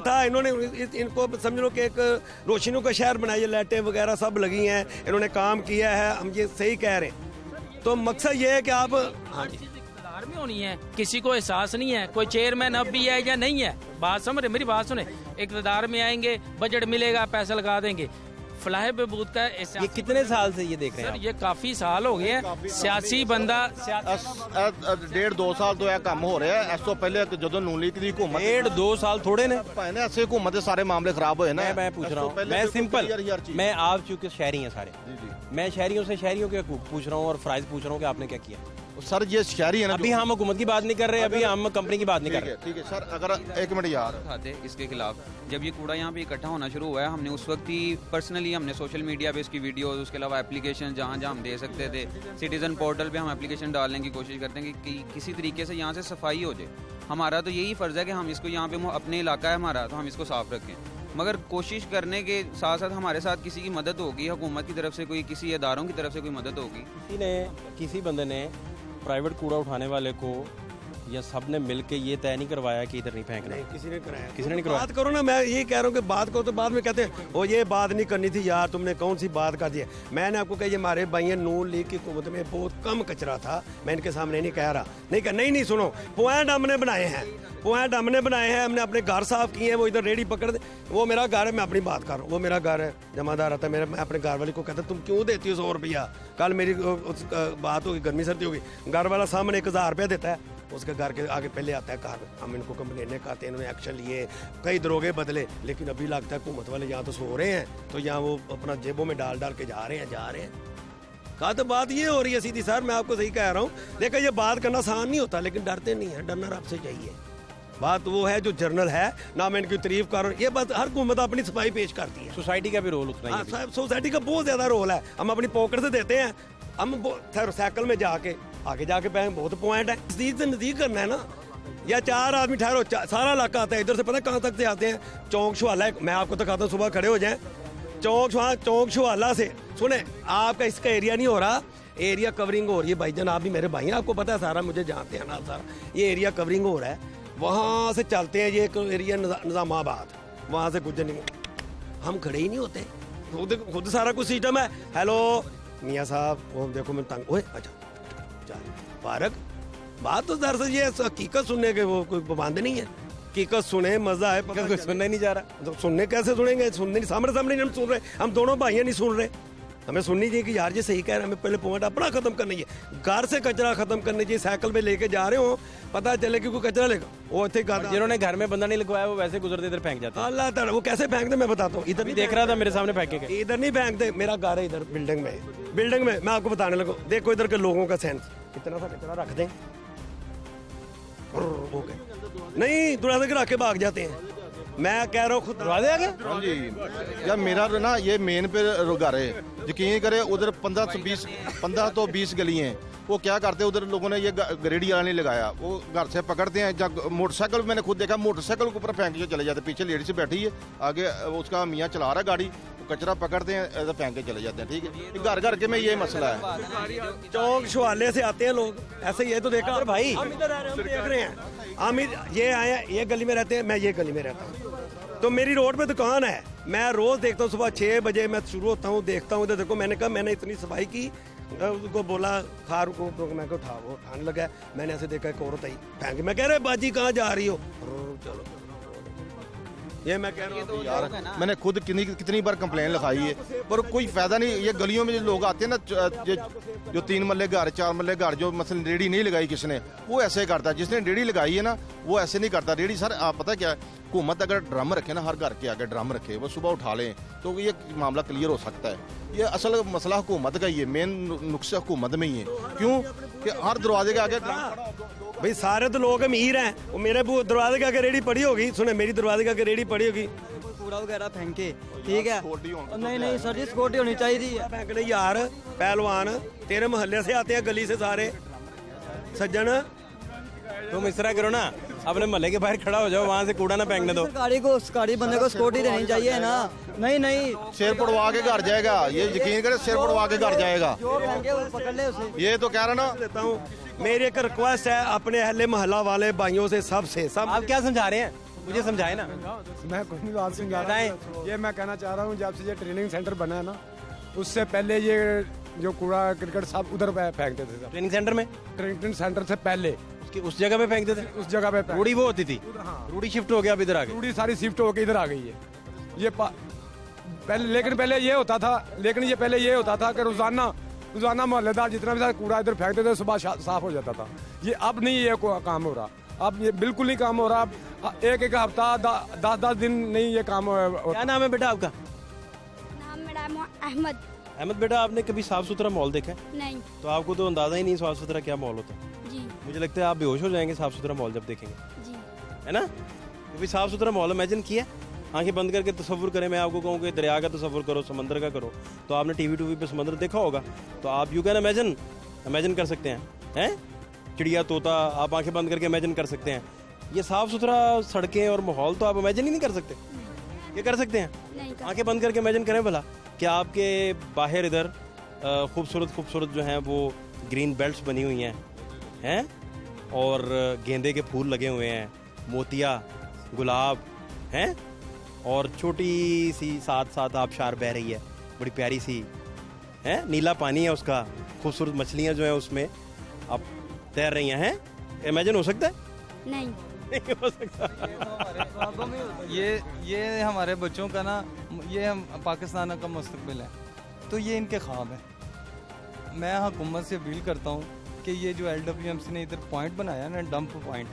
था, इन्होंने इनको समझ लो कि एक रोशनियों का शहर बनाया, ये लाइटें वगैरह सब लगी हैं, इन्होंने काम किया है, हम ये सही कह रहे हैं। तो मकसद ये है कि आप, हाँ जी, इक़्तिदार में होनी है, किसी को एहसास नहीं है, कोई चेयरमैन अब भी है या नहीं है, बात समझ रहे, मेरी बात सुने, इक़्तिदार में आएंगे, बजट मिलेगा, पैसा लगा देंगे। फलाह बहबूद का ये कितने साल से ये देख रहे हैं? सर ये काफी साल हो गए हैं, सियासी बंदा 1.5-2 साल तो कम हो रहा है। इस तो पहले जो नून लीग की हुकूमत, 1.5-2 साल थोड़े ने ऐसे हुकूमत के सारे मामले खराब हुए ना। मैं पूछ रहा हूँ, मैं सिंपल, मैं आप चूंकि शहरी हैं सारे, मैं शहरियों से शहरियों के हकूक पूछ रहा हूँ और फराइज पूछ रहा हूँ कि आपने क्या किया। सर ये शहरी है ना, अभी हम हुकूमत की बात नहीं कर रहे, अभी हम कंपनी की बात नहीं कर रहे। ठीक है सर, अगर एक मिनट यार, थे इसके खिलाफ जब ये कूड़ा यहाँ पे इकट्ठा होना शुरू हुआ है, हमने उस वक्त ही पर्सनली हमने सोशल मीडिया पे इसकी वीडियोस, उसके अलावा एप्लीकेशन जहाँ जहाँ हम दे सकते थे, सिटीजन पोर्टल पे हम एप्लीकेशन डालने की कोशिश करते हैं कि किसी तरीके से यहाँ से सफाई हो जाए। हमारा तो यही फ़र्ज़ है कि हम इसको यहाँ पे अपने इलाका है हमारा, तो हम इसको साफ़ रखें, मगर कोशिश करने के साथ साथ हमारे साथ किसी की मदद होगी, हुकूमत की तरफ से कोई, किसी इदारों की तरफ से कोई मदद होगी। किसी बंदे ने प्राइवेट कूड़ा उठाने वाले को या सब ने मिल के ये तय नहीं करवाया कि इधर नहीं फेंकना? किसी ने कराया, किसी ने नहीं करवाया। बात करो ना, मैं यही कह रहा हूँ कि बात करो, तो बाद में कहते हैं वो ये बात नहीं करनी थी यार, तुमने कौन सी बात कर दी है। मैंने आपको कहा, ये हमारे भाई नून लीग की हुकूमत में बहुत कम कचरा था, मैं इनके सामने नहीं कह रहा, नहीं सुनो, पॉइंट हमने बनाए हैं, हमने अपने घर साफ किए हैं। वो इधर रेडी पकड़ दे, वो मेरा घर है, मैं अपनी बात कर रहा हूँ, वो मेरा घर है, जमादार आता है मेरा, मैं अपने घर वाले को कहता तुम क्यों देती हो 100 रुपया। कल मेरी बात होगी, गर्मी सर्दी होगी, घर वाला सामने 1000 रुपया देता है, उसके घर के आगे पहले आता है कार, हम इनको कंप्लेनें करते हैं, इन्होंने एक्शन लिए, कई दरोगे बदले, लेकिन अभी लगता है हुकूमत वाले यहाँ तो सो रहे हैं, तो यहाँ वो अपना जेबों में डाल के जा रहे हैं। कहा तो बात ये हो रही है सीधी सर, मैं आपको सही कह रहा हूँ। देखो ये बात करना आसान नहीं होता, लेकिन डरते नहीं है, डरना आपसे चाहिए। बात वो है जो जर्नल है ना, मैं इनकी तारीफ कर रहा हूँ, ये बात हर हुकूमत अपनी सफाई पेश करती है। सोसाइटी का भी रोल उतना ही है। सोसाइटी का बहुत ज्यादा रोल है, हम अपनी पॉकेट से देते हैं, हम साइकिल में जाके आगे जाके बहुत पॉइंट है, नजदीक से नजदीक करना है ना, या 4 आदमी ठहरो, सारा इलाका आता है इधर से, पता है कहाँ तक से आते हैं, चौक छुआला, मैं आपको दिखाता हूँ, सुबह खड़े हो जाए चौक छुआला से, सुने आपका इसका एरिया नहीं हो रहा, एरिया कवरिंग हो रही है भाईजान, आप भी मेरे भाई हैं, आपको पता है सारा, मुझे जानते हैं ना सारा, ये एरिया कवरिंग हो रहा है, वहाँ से चलते हैं, ये एक एरिया निज़ामाबाद, वहाँ से गुजर नहीं, हम खड़े ही नहीं होते, खुद सारा कुछ सिस्टम है। हेलो मियाँ साहब, वो देखो मैं तंग, ओए अच्छा चल पारक, बात तो दरअसल ये हकीकत सुनने के वो कोई पाबंद नहीं है, हकीकत सुने मजा है, कोई सुनना ही नहीं जा रहा, तो सुनने कैसे सुनेंगे, सुनने नहीं, सामने हम सुन रहे, हम दोनों भाइयाँ नहीं सुन रहे, हमें सुननी चाहिए कि यार ये सही कह रहे हैं, हमें पहले पॉइंट अपना खत्म करना चाहिए, घर से कचरा खत्म करना चाहिए, साइकिल पे लेके जा रहे हो, पता चले कि कोई कचरा लेगा, वो थे जिन्होंने घर में बंदा नहीं लगवाया वो वैसे गुजरते इधर फेंक जाते हैं। अल्लाह ताला, वो कैसे फेंकते मैं बताता हूँ, इधर भी देख रहा था मेरे सामने फेंके के, इधर नहीं फेंकते, मेरा घर है इधर बिल्डिंग में, मैं आपको बताने लगा, देखो इधर के लोगों का सेंस, इतना सा कचरा रख दें, नहीं दरवाजे के रख के भाग जाते हैं, मैं कह रहा हूँ खुद दरवाजे आ गए। हाँ जी यार, मेरा ना ये मेन पे घर है, यकीन करे, उधर 15 तो 20 गली हैं, वो क्या करते हैं, उधर लोगों ने ये रेडी वाला नहीं लगाया, वो घर से पकड़ते हैं, जब मोटरसाइकिल मैंने खुद देखा, मोटरसाइकिल के ऊपर फेंक के चले जाते, पीछे लेडी से बैठी है, आगे उसका मियाँ चला रहा है गाड़ी, तो कचरा पकड़ते हैं, ऐसा फेंक के चले जाते हैं। ठीक है, घर घर के में ये मसला है, चौक छुआले से आते हैं लोग, ऐसे ये तो देखा भाई, हम इधर आ रहे हैं, हम देख रहे हैं, हम ये आए हैं, ये गली में रहते हैं, मैं ये गली में रहता हूँ, तो मेरी रोड पे दुकान है, मैं रोज देखता हूँ, सुबह 6 बजे मैं शुरू होता हूँ, देखता हूँ, तो देखो मैंने कहा, मैंने इतनी सफाई की, उसको बोला खार को, तो मैं को उठाने लगा, मैंने ऐसे देखा एक औरत आई फेंक, मैं कह रहे बाजी कहाँ जा रही हो, चलो ये मैं कह रहा हूँ यार मैंने खुद कितनी बार कंप्लेन लिखाई है, पर कोई फायदा नहीं। ये गलियों में जो लोग आते हैं ना, जो 3 मल्ले घर 4 मल्ले घर, जो मसलन रेडी नहीं लगाई किसने, वो ऐसे करता है। जिसने रेडी लगाई है ना, वो ऐसे नहीं करता। रेडी सर आप पता क्या है, हुकूमत अगर ड्रम रखे ना, हर घर के आगे ड्रम रखे, वो सुबह उठा लें तो ये मामला क्लियर हो सकता है। ये असल मसला हुकूमत का ही है, मेन नुक्सा हुकूमत में ही है। क्यों कि हर दरवाजे के आगे भाई सारे तो लोग अमीर हैं, वो मेरे दरवाजे के आगे रेडी पड़ी होगी, सुने मेरी दरवाजे के आगे रेडी पड़ी होगी, कूड़ा वगैरह फेंके, ठीक है। नहीं सर जी, सिक्योरिटी होनी चाहिए। फेंकने यार पहलवान तेरे मोहल्ले से आते हैं, गली से सारे सज्जन। तुम इस तरह करो ना, अपने मोहल्ले के बाहर खड़ा हो जाओ, वहाँ से कूड़ा ना फेंकने दो। सरकारी बंदे को सिक्योरिटी देनी चाहिए ना। नहीं शेर पड़वा के घर जाएगा, ये यकीन करे, शेर पड़वा के घर जाएगा। जो फेंके वो पकड़ ले उसे। ये तो कह रहा ना देता हूँ, मेरी एक रिक्वेस्ट है अपने अहले मोहल्ला वाले भाइयों से, सबसे सब। आप क्या समझा रहे हैं, मुझे समझाए ना। मैं कोई नहीं बात समझा रहा हूँ। ये मैं कहना चाह रहा हूँ, जब से ये ट्रेनिंग सेंटर बना है ना, उससे पहले ये जो कूड़ा क्रिकेट सब उधर फेंकते थे। ट्रेनिंग सेंटर में, ट्रेनिंग सेंटर से पहले उस जगह पे फेंकते थे। उस जगह पे रूढ़ी वो होती थी, रूढ़ी शिफ्ट हो गया, अब इधर आ गई। रूढ़ी सारी शिफ्ट होकर इधर आ गई है। ये पहले, लेकिन पहले ये होता था कि रोजाना मोहल्लेदार जितना भी सारा कूड़ा इधर फेंकते थे, सुबह साफ हो जाता था। ये अब नहीं, ये काम हो रहा, अब ये बिल्कुल नहीं काम हो रहा। अब एक हफ्ता 10 दिन नहीं ये काम हो। क्या नाम है बेटा आपका? नाम मेरा अहमद। अहमद बेटा, आपने कभी साफ सुथरा माहौल देखा है? नहीं तो आपको तो अंदाजा ही नहीं साफ सुथरा क्या माहौल होता है। जी मुझे लगता है आप बेहोश हो जाएंगे साफ सुथरा माहौल जब देखेंगे, जी। है ना। कभी साफ सुथरा माहौल इमेजिन किया? आंखें बंद करके तसव्वुर करें, मैं आपको कहूँ कि दरिया का तसव्वुर करो, समंदर का करो, तो आपने टीवी पे समंदर देखा होगा, तो आप यू कैन इमेजिन कर सकते हैं चिड़िया तोता, आप आंखें बंद करके इमेजिन कर सकते हैं। ये साफ सुथरा सड़कें और माहौल तो आप इमेजिन ही नहीं कर सकते। ये कर सकते हैं? आंखें बंद करके इमेजिन करें भला कि आपके बाहर इधर खूबसूरत जो हैं वो ग्रीन बेल्ट्स बनी हुई हैं और गेंदे के फूल लगे हुए हैं, मोतिया, गुलाब हैं, और छोटी सी साथ आबशार बह रही है, बड़ी प्यारी सी है, नीला पानी है उसका, खूबसूरत मछलियाँ जो हैं उसमें आप तैर रही हैं। इमेजिन हो सकता है? नहीं हो सकता। ये हमारे बच्चों का ना, ये पाकिस्तान का मुस्तकबिल है, तो ये इनके ख्वाब है। मैं हुकूमत से अपील करता हूँ कि ये जो LWMC ने इधर पॉइंट बनाया ना, डंप पॉइंट,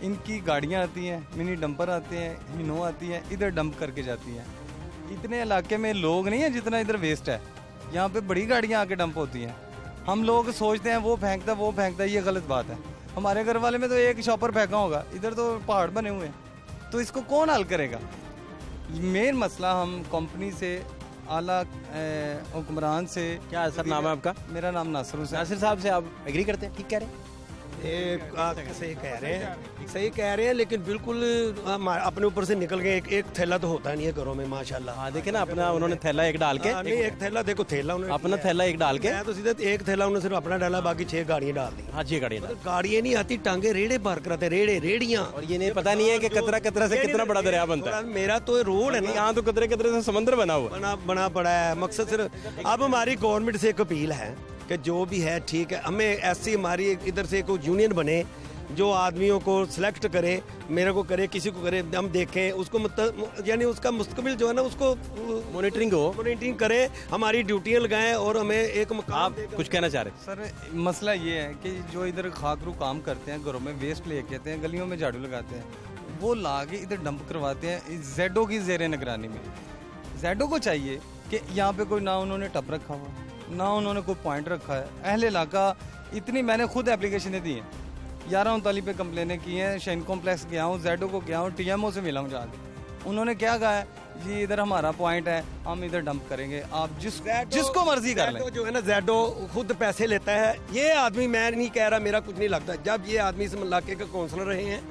इनकी गाड़ियाँ आती हैं, मिनी डंपर आते हैं, हिनो आती हैं, इधर डंप करके जाती हैं। इतने इलाके में लोग नहीं है जितना इधर वेस्ट है, यहाँ पे बड़ी गाड़ियाँ आके डंप होती हैं। हम लोग सोचते हैं वो फेंकता है, ये गलत बात है। हमारे घर वाले में तो एक शॉपर फेंका होगा, इधर तो पहाड़ बने हुए हैं, तो इसको कौन हल करेगा? मेन मसला हम कंपनी से, आला हुक्मरान से। क्या सर नाम है आपका? मेरा नाम नासिर हुसैन। नासिर साहब से आप एग्री करते हैं? ठीक कह रहे हैं, सही कह रहे हैं, लेकिन बिल्कुल अपने ऊपर से निकल गए। एक थैला तो होता नहीं है घरों में माशाल्लाह। हाँ देखे ना, अपना उन्होंने थैला एक डाल के, नहीं एक थैला, देखो थैला उन्होंने अपना थैला एक डाल के, तो सीधे एक थैला उन्होंने सिर्फ अपना डाला, बाकी 6 गाड़ियाँ डाल दी। हाँ 6 गाड़ियाँ, गाड़ियाँ नहीं आती, टांगे रेड़े पार कराते, रेड़ियाँ। और ये नहीं पता नहीं है कि कतरा से कितना बड़ा दरिया बनता है। मेरा तो रोड है ना, यहाँ तो कतरे से समंदर बना हुआ बना पड़ा है। मकसद सिर्फ अब हमारी गवर्नमेंट से एक अपील है कि जो भी है ठीक है, हमें ऐसी हमारी इधर से कोई यूनियन बने जो आदमियों को सिलेक्ट करे, मेरे को करे, किसी को करे, हम देखें उसको, यानी उसका मुस्तकबिल जो है ना, उसको मॉनिटरिंग करे, हमारी ड्यूटियाँ लगाएं और हमें एक मकाम। आप कुछ कहना चाह रहे? सर मसला ये है कि जो इधर खाकरू काम करते हैं, घरों में वेस्ट लेके आते हैं, गलियों में झाड़ू लगाते हैं, वो ला के इधर डंप करवाते हैं जेडो की ज़ेरे निगरानी में। जेडो को चाहिए कि यहाँ पे कोई ना उन्होंने टप रखा हुआ, ना उन्होंने कोई पॉइंट रखा है। अहले इलाका इतनी, मैंने खुद एप्लीकेशनें दी हैं, 1139 पे कंप्लेनें की हैं, शाइन कॉम्प्लेक्स गया हूँ, जेडो को गया हूँ, TMO से मिला हूँ जाके। उन्होंने क्या कहा है, जी इधर हमारा पॉइंट है, हम इधर डंप करेंगे, आप जिसको मर्जी कर लें। जो है ना जेडो खुद पैसे लेता है। ये आदमी, मैं नहीं कह रहा, मेरा कुछ नहीं लगता, जब ये आदमी इस इलाके का काउंसलर रहे हैं,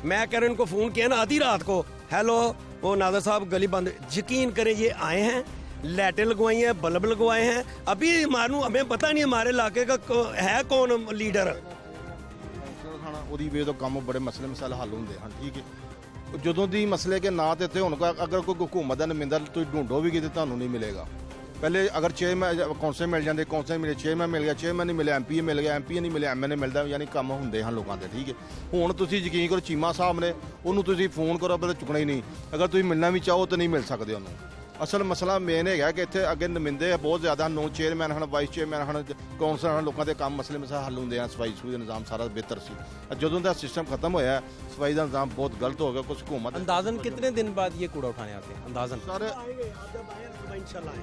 मैं कह रहा उनको फ़ोन किया ना आधी रात को, हेलो वो नादर साहब गली बंद, यकीन करें ये आए हैं, लाइटें लगवाई हैं, बल्ब लगवाए हैं। अभी मालूम हमें पता नहीं हमारे इलाके का है कौन लीडर। ਉਹਦੀ ਵੇ ਤੋਂ ਕੰਮ ਬੜੇ ਮਸਲੇ ਮਸਾਇਲ ਹੱਲ ਹੁੰਦੇ ਹਨ, ਠੀਕ ਹੈ। ਜਦੋਂ ਦੀ ਮਸਲੇ ਕੇ ਨਾਂ ਤੇ ਇੱਥੇ ਹੁਣ ਅਗਰ ਕੋਈ ਹੁਕੂਮਤ ਦਾ ਨੁਮਾਇੰਦਾ ਤੁਸੀਂ ਢੂੰਡੋ ਵੀ ਕਿਤੇ ਤੁਹਾਨੂੰ ਨਹੀਂ ਮਿਲੇਗਾ। ਪਹਿਲੇ ਅਗਰ ਚੇਅਰਮੈਨ ਕੌਂਸਲ ਮਿਲ ਜਾਂਦੇ, ਕੌਂਸਲ ਮਿਲੇ, ਚੇਅਰਮੈਨ ਮਿਲ ਗਿਆ, ਚੇਅਰਮੈਨ ਨਹੀਂ ਮਿਲਿਆ, ਐਮਪੀ ਮਿਲ ਗਿਆ, ਐਮਪੀ ਨਹੀਂ ਮਿਲਿਆ, ਐਮਐਲਏ ਮਿਲਦਾ, ਯਾਨੀ ਕੰਮ ਹੁੰਦੇ ਹਨ ਲੋਕਾਂ ਦੇ। ਠੀਕ ਹੈ, ਹੁਣ ਤੁਸੀਂ ਯਕੀਨ ਕਰੋ ਚੀਮਾ ਸਾਹਿਬ ਨੇ, ਉਹਨੂੰ ਤੁਸੀਂ ਫੋਨ ਕਰੋ ਪਰ ਚੁੱਕਣਾ ਹੀ ਨਹੀਂ। ਅਗਰ ਤੁਸੀਂ ਮਿਲਣਾ ਵੀ ਚਾਹੋ ਤਾਂ ਨਹੀਂ ਮਿਲ ਸਕਦੇ ਉਹਨੂੰ। ਅਸਲ ਮਸਲਾ ਮੇਨ ਹੈਗਾ ਕਿ ਇੱਥੇ ਅੱਗੇ ਨੁਮਾਇੰਦੇ ਬਹੁਤ ਜ਼ਿਆਦਾ, 9 ਚੇਅਰਮੈਨ ਹਨ, ਵਾਈਸ ਚੇਅਰਮੈਨ ਹਨ, ਕੌਂਸਲ ਹਨ, ਲੋਕਾਂ ਦੇ ਕੰਮ ਮਸਲੇ ਮਸਾ ਹੱਲ ਹੁੰਦੇ ਆ। ਸਫਾਈ ਸਫੂਈ ਦਾ ਨਿਜ਼ਾਮ ਸਾਰਾ ਬਿਹਤਰ ਸੀ। ਜਦੋਂ ਦਾ ਸਿਸਟਮ ਖਤਮ ਹੋਇਆ, ਸਫਾਈ ਦਾ ਨਿਜ਼ਾਮ ਬਹੁਤ ਗਲਤ ਹੋ ਗਿਆ। ਕੁछ हुकूमत अंदाजन कितने दिन बाद ये कूड़ा उठाने आते हैं? अंदाजन सर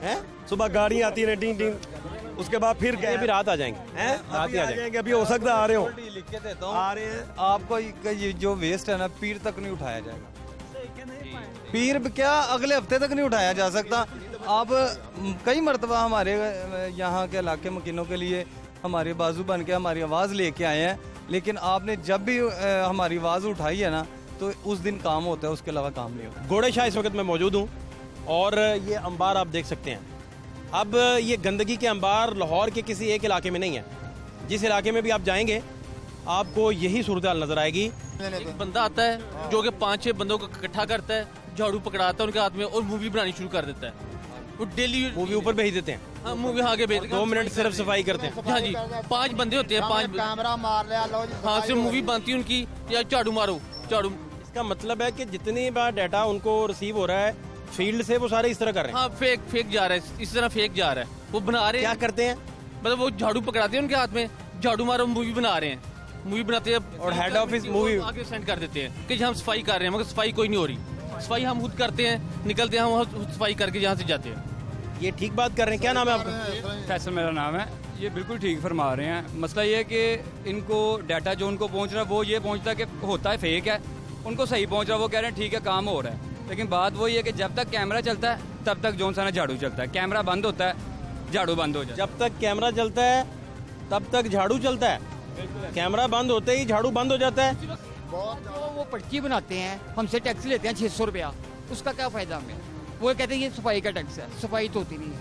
है सुबह गाड़ी आती है टिंग टिंग, उसके बाद फिर ये भी रात आ जाएंगे, हैं रात ही आ जाएंगे। अभी हो सकता है आ रहे हो, लिख के देता हूँ, आ रहे हैं। आपको ये जो वेस्ट है ना पीर तक नहीं उठाया जाएगा। पीर क्या अगले हफ्ते तक नहीं उठाया जा सकता। आप कई मरतबा हमारे यहाँ के इलाके मकीनों के लिए हमारे बाजू बन के हमारी आवाज़ लेके आए हैं, लेकिन आपने जब भी हमारी आवाज़ उठाई है ना तो उस दिन काम होता है, उसके अलावा काम नहीं होता। घोड़े शाह इस वक्त मैं मौजूद हूँ और ये अंबार आप देख सकते हैं। अब ये गंदगी के अंबार लाहौर के किसी एक इलाके में नहीं है। जिस इलाके में भी आप जाएंगे आपको यही सूरत हाल नजर आएगी। एक बंदा आता है जो कि 5-6 बंदों को इकट्ठा करता है, झाड़ू पकड़ाता है उनके हाथ में और मूवी बनानी शुरू कर देता है। वो डेली मूवी ऊपर भेज देते हैं। हाँ, मूवी आगे भेज 2 मिनट सिर्फ सफाई करते हैं। हाँ जी, 5 बंदे होते हैं, 5 कैमरा मार लिया, लो जी हाँ सिर्फ मूवी बनती है उनकी, या झाड़ू मारो झाड़ू। इसका मतलब है कि जितनी बार डाटा उनको रिसीव हो रहा है फील्ड से, वो सारे इस तरह कर रहे हैं। हाँ फेक जा रहा है, इस तरह फेक जा रहा है। वो बना रहे क्या करते हैं? मतलब वो झाड़ू पकड़ाते हैं उनके हाथ में, झाड़ू मारो मूवी बना रहे हैं, मूवी बनाते हैं और हेड ऑफिस मूवी आगे सेंड कर देते हैं कि हम सफाई कर रहे हैं, मगर सफाई कोई नहीं हो रही। सफाई हम खुद करते हैं, निकलते हैं हम सफाई करके यहाँ से जाते हैं। ये ठीक बात कर रहे हैं। क्या नाम है आपका? फैसल मेरा नाम है। ये बिल्कुल ठीक फरमा रहे हैं। मसला ये है कि इनको डाटा जो उनको पहुंच रहा है वो ये पहुंचता है कि होता है फेक है, उनको सही पहुंच रहा है, वो कह रहे हैं ठीक है काम हो रहा है। लेकिन बात वही है कि जब तक कैमरा चलता है तब तक जोन सा झाड़ू चलता है, कैमरा बंद होता है झाड़ू बंद हो जाता है। जब तक कैमरा चलता है तब तक झाड़ू चलता है, कैमरा बंद होते ही झाड़ू बंद हो जाता है। वो पर्ची बनाते हैं, हमसे टैक्स लेते हैं 600 रुपया, उसका क्या फायदा हमें? वो कहते हैं ये सफाई का टैक्स है, सफाई तो होती नहीं है।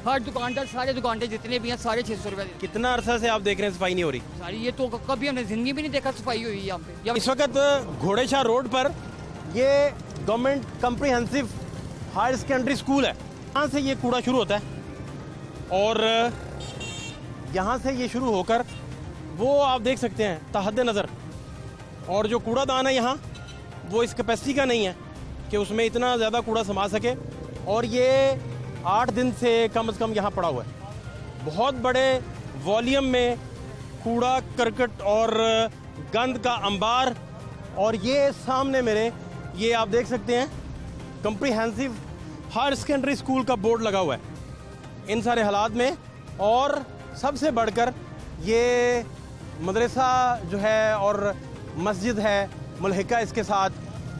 हर दुकानदार, सारे दुकानदार जितने भी हैं सारे 600 रुपया। कितना अरसा से आप देख रहे हैं सफाई नहीं हो रही? सारी ये तो कभी हमने जिंदगी भी नहीं देखा सफाई हुई यहाँ पे। इस वक्त घोड़े शाह रोड पर ये government comprehensive higher secondary school है। यहाँ से ये कूड़ा शुरू होता है और यहाँ से ये शुरू होकर वो आप देख सकते हैं तहद नज़र। और जो कूड़ादान है यहाँ वो इस कैपेसिटी का नहीं है कि उसमें इतना ज़्यादा कूड़ा समा सके, और ये 8 दिन से कम यहाँ पड़ा हुआ है। बहुत बड़े वॉल्यूम में कूड़ा करकट और गंद का अंबार। और ये सामने मेरे ये आप देख सकते हैं कम्प्रिहेंसिव हायर सेकेंडरी स्कूल का बोर्ड लगा हुआ है इन सारे हालात में। और सबसे बढ़कर ये मदरसा जो है और मस्जिद है मुल्हिका, इसके साथ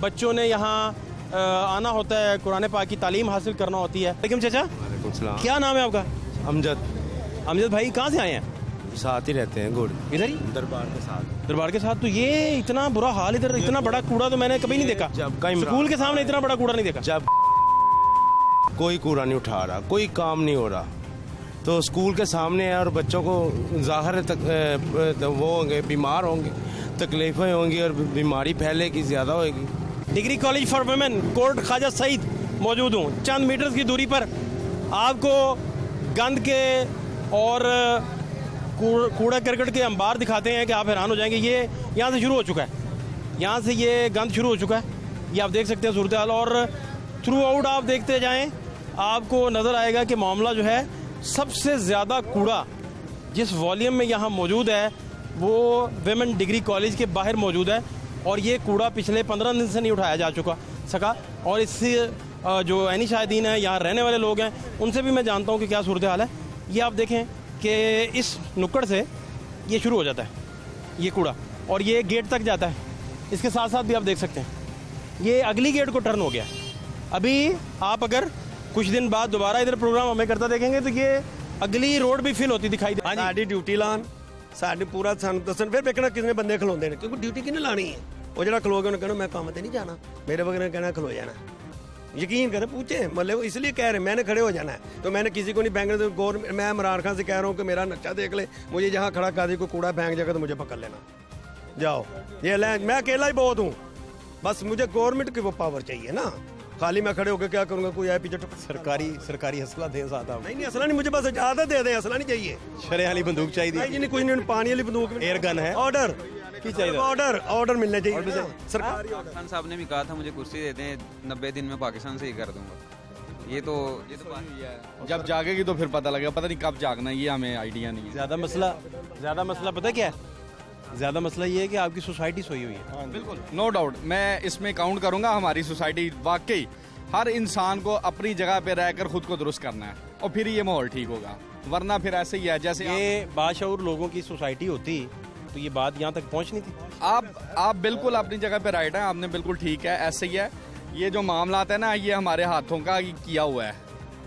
बच्चों ने यहाँ आना होता है, कुरान पाक की तालीम हासिल करना होती है। लेकिन चाचा क्या नाम है आपका? अमजद। अमजद भाई कहाँ से आए हैं? साथ ही रहते हैं घोड़े, इधर ही दरबार के साथ। दरबार के साथ। तो ये इतना बुरा हाल इधर, इतना बड़ा कूड़ा तो मैंने कभी नहीं देखा। स्कूल के सामने इतना बड़ा कूड़ा नहीं देखा। जब कोई कूड़ा नहीं उठा रहा, कोई काम नहीं हो रहा, तो स्कूल के सामने है और बच्चों को ज़ाहिर तो वो होंगे, बीमार होंगे, तकलीफें होंगी और बीमारी फैलेगी, ज़्यादा होगी। Degree college for women Kot Khwaja Saeed मौजूद हूँ। चंद मीटर्स की दूरी पर आपको गंद के और कूड़ा करकट के अंबार दिखाते हैं कि आप हैरान हो जाएंगे। ये यहाँ से शुरू हो चुका है, यहाँ से ये गंद शुरू हो चुका है। ये आप देख सकते हैं सूरत हाल। और थ्रू आउट आप देखते जाएं आपको नज़र आएगा कि मामला जो है सबसे ज़्यादा कूड़ा जिस वॉल्यूम में यहाँ मौजूद है वो वुमेन डिग्री कॉलेज के बाहर मौजूद है। और ये कूड़ा पिछले 15 दिन से नहीं उठाया जा सका। और इससे जो ऐनी शाहिदीन है, यहाँ रहने वाले लोग हैं, उनसे भी मैं जानता हूँ कि क्या सूरत हाल है। ये आप देखें कि इस नुक्कड़ से ये शुरू हो जाता है ये कूड़ा, और ये गेट तक जाता है। इसके साथ साथ भी आप देख सकते हैं ये अगली गेट को टर्न हो गया। अभी आप अगर कुछ दिन बाद दोबारा इधर प्रोग्राम हमें करता देखेंगे तो ये अगली रोड भी फिल होती दिखाई दे। साड़ी ड्यूटी लान साड़ी पूरा सन दसन फिर वेखना कितने बंदे खलोंदे ने, क्योंकि ड्यूटी किन्ने लानी है। वो जो खलो गए उन्हें कहना मैं काम ते नहीं जाना, मेरे बगैर कहना खलो जाना। यकीन करें, पूछे मतलब इसलिए कह रहे मैंने खड़े हो जाना है। तो मैंने किसी को नहीं फेंकने तो गवर्नमेंट, मैं इमरान खान से कह रहा हूँ कि मेरा नक्शा देख ले, मुझे जहाँ खड़ा कर दी, कोई कूड़ा फेंक जाएगा तो मुझे पकड़ लेना, जाओ ये ले। मैं अकेला ही बहुत हूँ, बस मुझे गवर्नमेंट की वो पावर चाहिए ना। खाली मैं खड़े होकर क्या करूंगा? कोई आए पीछे सरकारी असला दें साथ आप। नहीं असला नहीं, मुझे बस इजाजत दे दें, असला नहीं चाहिए। शरे वाली बंदूक चाहिए? नहीं जी, कुछ नहीं, पानी वाली बंदूक, एयर गन है। ऑर्डर की चाहिए? ऑर्डर मिलने चाहिए सरकारी। खान साहब ने भी कहा था मुझे कुर्सी दे दें, 90 दिन में पाकिस्तान से ही कर दूंगा। ये तो जब जागेगी तो फिर पता लगेगा, पता नहीं कब जागना है, ये हमें आइडिया नहीं है। ज़्यादा मसला पता क्या है? ज़्यादा मसला ये है कि आपकी सोसाइटी सोई हुई है। बिल्कुल, नो डाउट। मैं इसमें काउंट करूंगा हमारी सोसाइटी, वाकई हर इंसान को अपनी जगह पे रहकर खुद को दुरुस्त करना है और फिर ये माहौल ठीक होगा, वरना फिर ऐसे ही है जैसे ये बाशऊर लोगों की सोसाइटी होती तो ये बात यहाँ तक पहुँचनी थी। आप बिल्कुल अपनी जगह पे राइट है, आपने बिल्कुल ठीक है, ऐसे ही है। ये जो मामला है ना, ये हमारे हाथों का किया हुआ है।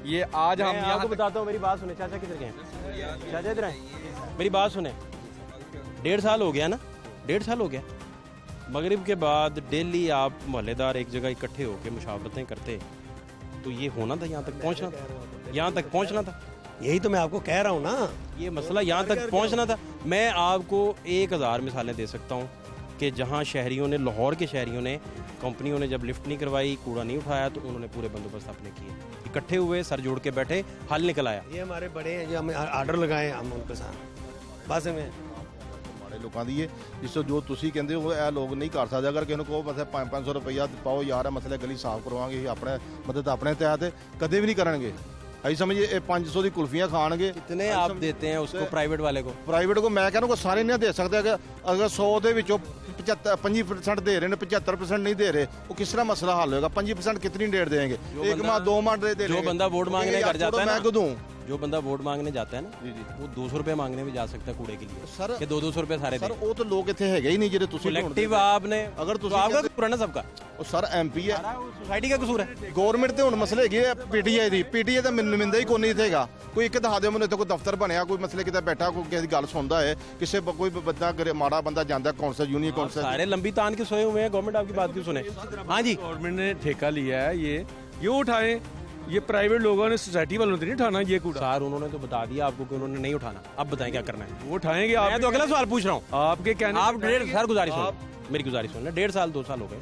ये आज हम आपको बताता हूँ, मेरी बात सुने। चाचा किधर गए? चाचा इधर आए, मेरी बात सुने। 1.5 साल हो गया ना, 1.5 साल हो गया। मगरिब के बाद डेली आप मोहल्लेदार एक जगह इकट्ठे होकर मुशावरतें करते, तो ये होना था, यहाँ तक पहुँचना था, यहाँ तक पहुँचना था। यही तो मैं आपको कह रहा हूँ ना, ये मसला यहाँ तक पहुँचना था। मैं आपको 1000 मिसालें दे सकता हूँ कि जहाँ शहरियों ने, लाहौर के शहरियों ने, कंपनियों ने जब लिफ्ट नहीं करवाई, कूड़ा नहीं उठाया, तो उन्होंने पूरे बंदोबस्त अपने किए, इकट्ठे हुए, सर जोड़ के बैठे, हल निकल आया। ये हमारे बड़े हैं जो हमें आर्डर लगाए, हम उनके साथ बस में माड़े लोगों की जिस जो तुसी कहते हो ਇਹ लोग नहीं कर सकते। अगर किसी को कहो बस 500 रुपया पाओ यार, मसले गली साफ करवाएंगे, अपने मदद अपने तहत कदे भी नहीं करेंगे। अभी समझिए 500 की कुल्फियाँ खाएंगे। कितने आप देते हैं उसको? प्राइवेट वाले को? प्राइवेट को मैं कहना सारे नहीं दे सकते। अगर 100 ਦੇ ਵਿੱਚੋਂ 25% दे रहे हैं, 75% नहीं दे रहे, वो किस तरह मसला हल होगा? 25% कितनी डेट देंगे? 1 माह 2 माह दे जो बंदा वोट मांगने कर जाता है ना, मैं क्यों दूं? जो बंदा वोट मांगने जाता है ना, वो 200 रुपए मांगने भी जा सकता है कूड़े के लिए। सर ये 200 रुपए सारे सर वो तो लोग इतने है ही नहीं जिहड़े तुसीं कलेक्टिव आपने, अगर तो आपका कसूर है ना सबका। सर MP है, सोसाइटी का कसूर है। गवर्नमेंट ते हुण मसले है PTI दी, PTI दा नुमाइंदा ही कोई नहीं इत्थेगा। कोई एक दहा दे मैनूं इत्थे कोई दफ्तर बनया, कोई मसले किते बैठा, कोई किसी दी गल सुनदा है, किसी कोई बंदा माड़ा बंदा जांदा कौंसल यूनियन कौंसल, सारे लंबी तान के सोए हुए हैं। गवर्नमेंट आपकी बात क्यों सुने? हाँ जी, गवर्नमेंट ने ठेका लिया है, ये उठाएं। ये प्राइवेट लोगों ने, सोसाइटी वालों ने नहीं उठाना ये कूड़ा। सर उन्होंने तो बता दिया आपको कि उन्होंने नहीं उठाना। अब बताएं क्या करना है? वो उठाएंगे। मैं तो अगला सवाल पूछ रहा हूँ आपके कहने। आप 1.5 साल गुजारिश सुन, मेरी गुजारिश सुन, 1.5 साल 2 साल हो गए,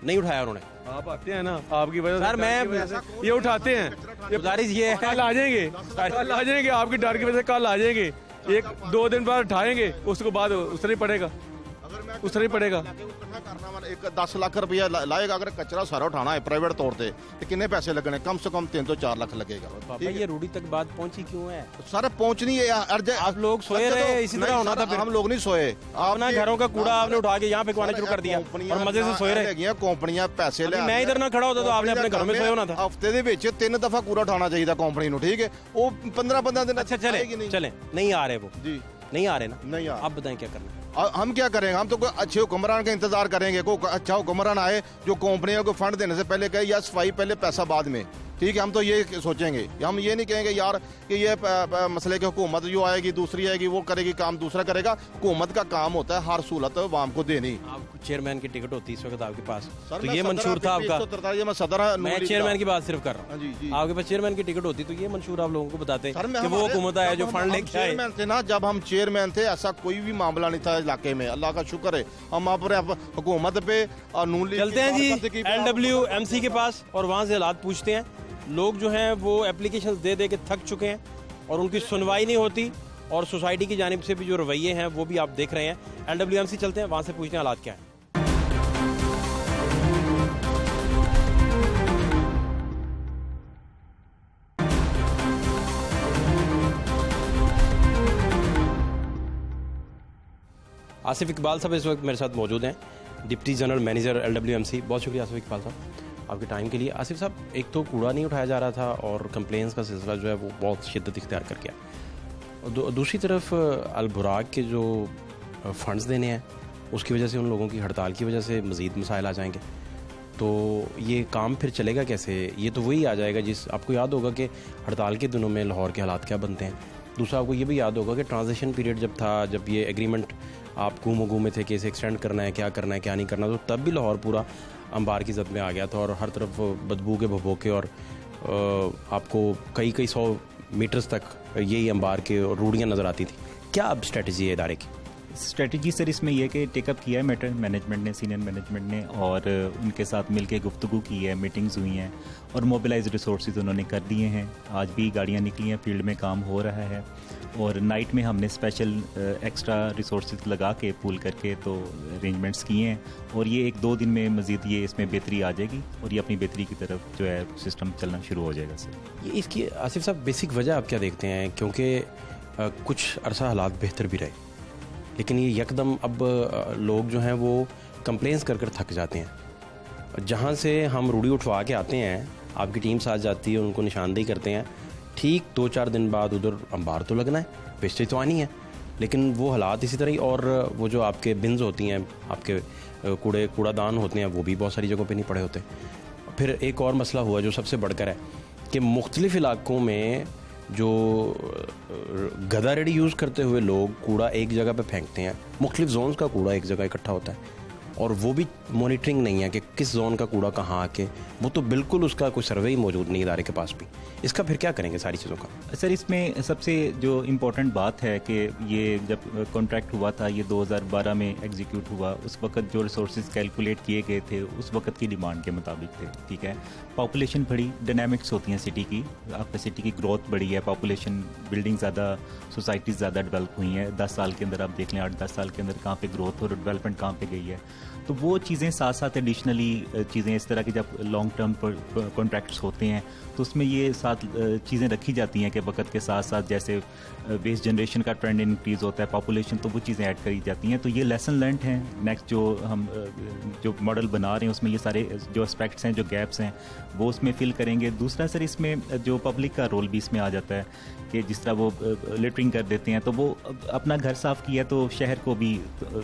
नहीं उठाया उन्होंने। आप आते हैं ना, आपकी वजह से सर मैं ये उठाते हैं। गुजारिश ये है, कल आ जाएंगे, कल आ जाएंगे, आपकी डर की वजह से कल आ जाएंगे। 1-2 दिन बाद उठाएंगे, उसके बाद उसने पड़ेगा, उसने पड़ेगा। एक 10 लाख रुपया लाएगा। अगर कचरा सारा उठाना है प्राइवेट तौर पे, तो कितने पैसे लगने? कम से कम 3 तो 4 लाख लगेगा। पापा ये रूढ़ी तक बात पहुंची क्यों है? सर पहुंचनी है। आप लोग सोए रहे, इसी तरह होना था। हम लोग नहीं सोए, अपना घरों का कूड़ा आपने उठा के यहाँ फेंकवाना शुरू कर दिया और मजे से सोए रहे। कंपनियां पैसे ले, मैं इधर ना खड़ा होता तो आपने अपने घरों में सोए होना था। हफ्ते ਦੇ ਵਿੱਚ 3 दफा कूड़ा उठाना चाहिए कंपनी ਨੂੰ, ठीक है? वो 15 दिन। अच्छा चले नहीं आ रहे वो जी, नहीं आ रहे ना, नहीं। अब बताएं क्या करना है? हम क्या करेंगे? हम तो कोई अच्छे हुक्मरान का इंतजार करेंगे। कोई अच्छा हुक्मरान आए जो कंपनियों को फंड देने से पहले कहे यार सफाई पहले पैसा बाद में, ठीक है? हम तो ये सोचेंगे, हम ये नहीं कहेंगे यार कि ये मसले की हुकूमत जो आएगी दूसरी आएगी वो करेगी काम, दूसरा करेगा। हुकूमत का काम होता है हर सहूलत आवाम को देनी। आपको चेयरमैन की टिकट होती है इस वक्त आपके पास, तो ये मंशूर था आपका। मैं चेयरमैन की बात सिर्फ कर रहा हूँ। आपके पास चेयरमैन की टिकट होती तो ये मंशूर आप लोगों को बताते कि वो हुकूमत है जो फंड लेके आए। चेयरमैन थे ना, जब हम चेयरमैन थे ऐसा कोई भी मामला नहीं था इलाके में, अल्लाह का शुक्र है। हम अपने हुकूमत पे नून लीग चलते हैं जी LWMC के पास और वहाँ से हालात पूछते हैं। लोग जो हैं वो एप्लीकेशंस दे दे के थक चुके हैं और उनकी सुनवाई नहीं होती, और सोसाइटी की जानिब से भी जो रवैये हैं वो भी आप देख रहे हैं। LWMC चलते हैं, वहाँ से पूछते हैं हालात क्या है। आसिफ इकबाल साहब इस वक्त मेरे साथ मौजूद हैं, डिप्टी जनरल मैनेजर LWMC। बहुत शुक्रिया आसिफ इकबाल साहब आपके टाइम के लिए। आसिफ साहब, एक तो कूड़ा नहीं उठाया जा रहा था और कंप्लेंट्स का सिलसिला जो है वो बहुत शिद्दत इख्तियार कर गया, और दूसरी तरफ अलबुराक के जो फंड्स देने हैं उसकी वजह से, उन लोगों की हड़ताल की वजह से मज़ीद मसाइल आ जाएंगे। तो ये काम फिर चलेगा कैसे? ये तो वही आ जाएगा जिस आपको याद होगा कि हड़ताल के दिनों में लाहौर के हालात क्या बनते हैं। दूसरा आपको ये भी याद होगा कि ट्रांजिशन पीरियड जब था, जब ये एग्रीमेंट आप घूमो में थे कि इसे एक्सटेंड करना है, क्या करना है क्या नहीं करना, तो तब भी लाहौर पूरा अंबार की जद में आ गया था और हर तरफ बदबू के भभोके, और आपको कई 100 मीटर्स तक यही अंबार के रूढ़ियाँ नज़र आती थी। क्या अब स्ट्रेटजी है इदारे की? स्ट्रेटजी सर इसमें यह कि टेकअप किया है मैटर मैनेजमेंट ने, सीनियर मैनेजमेंट ने, और उनके साथ मिलके गुफ्तगू की है, मीटिंग्स हुई हैं और मोबिलाइज रिसोर्सेज उन्होंने कर दिए हैं। आज भी गाड़ियाँ निकली हैं, फील्ड में काम हो रहा है और नाइट में हमने स्पेशल एक्स्ट्रा रिसोर्सेज लगा के पूल करके तो अरेंजमेंट्स किए हैं और ये 1-2 दिन में मज़ीद ये इसमें बेहतरी आ जाएगी और ये अपनी बेहतरी की तरफ जो है सिस्टम चलना शुरू हो जाएगा सर। ये इसकी आसिफ साहब बेसिक वजह आप क्या देखते हैं? क्योंकि कुछ अरसा हालात बेहतर भी रहे, लेकिन ये यकदम अब लोग जो हैं वो कंप्लेंस कर कर थक जाते हैं। जहाँ से हम रूढ़ी उठवा के आते हैं, आपकी टीम साथ जाती है, उनको निशानदेही करते हैं, ठीक 2-4 दिन बाद उधर अंबार तो लगना है, वेस्टेज तो आनी है, लेकिन वो हालात इसी तरह ही। और वो जो आपके बिन्स होती हैं, आपके कूड़ादान होते हैं, वो भी बहुत सारी जगहों पे नहीं पड़े होते। फिर एक और मसला हुआ जो सबसे बढ़कर है कि मुख्तलिफ इलाकों में जो गदा रेडी यूज़ करते हुए लोग कूड़ा एक जगह पे फेंकते हैं, मुख्तलिफ जोन्स का कूड़ा एक जगह इकट्ठा होता है और वो भी मॉनिटरिंग नहीं है कि किस जोन का कूड़ा कहाँ आके, वो तो बिल्कुल उसका कोई सर्वे ही मौजूद नहीं इदारे के पास भी। इसका फिर क्या करेंगे सारी चीज़ों का? सर इसमें सबसे जो इम्पोर्टेंट बात है कि ये जब कॉन्ट्रैक्ट हुआ था, ये 2012 में एग्जीक्यूट हुआ, उस वक्त जो रिसोर्सेज कैलकुलेट किए गए थे उस वक्त की डिमांड के मुताबिक थे। ठीक है, पॉपुलेशन बड़ी डायनामिक्स होती हैं सिटी की, आपकी सिटी की ग्रोथ बड़ी है, पॉपुलेशन बिल्डिंग ज़्यादा, सोसाइटीज़ ज़्यादा डेवलप हुई हैं। 10 साल के अंदर आप देख लें, 8-10 साल के अंदर कहाँ पे ग्रोथ और डेवलपमेंट कहाँ पे गई है। तो वो चीज़ें साथ साथ एडिशनली चीज़ें इस तरह की जब लॉन्ग टर्म कॉन्ट्रैक्ट्स होते हैं तो उसमें ये साथ चीज़ें रखी जाती हैं कि वक्त के साथ साथ जैसे वेस्ट जनरेशन का ट्रेंड इंक्रीज़ होता है, पॉपुलेशन, तो वो चीज़ें ऐड करी जाती हैं। तो ये लेसन लर्नड हैं। नेक्स्ट जो हम जो मॉडल बना रहे हैं उसमें ये सारे जो एस्पेक्ट्स हैं, जो गैप्स हैं, वो उसमें फिल करेंगे। दूसरा सर इसमें जो पब्लिक का रोल भी इसमें आ जाता है कि जिस तरह वो लिटरिंग कर देते हैं तो वो अपना घर साफ़ किया तो शहर को भी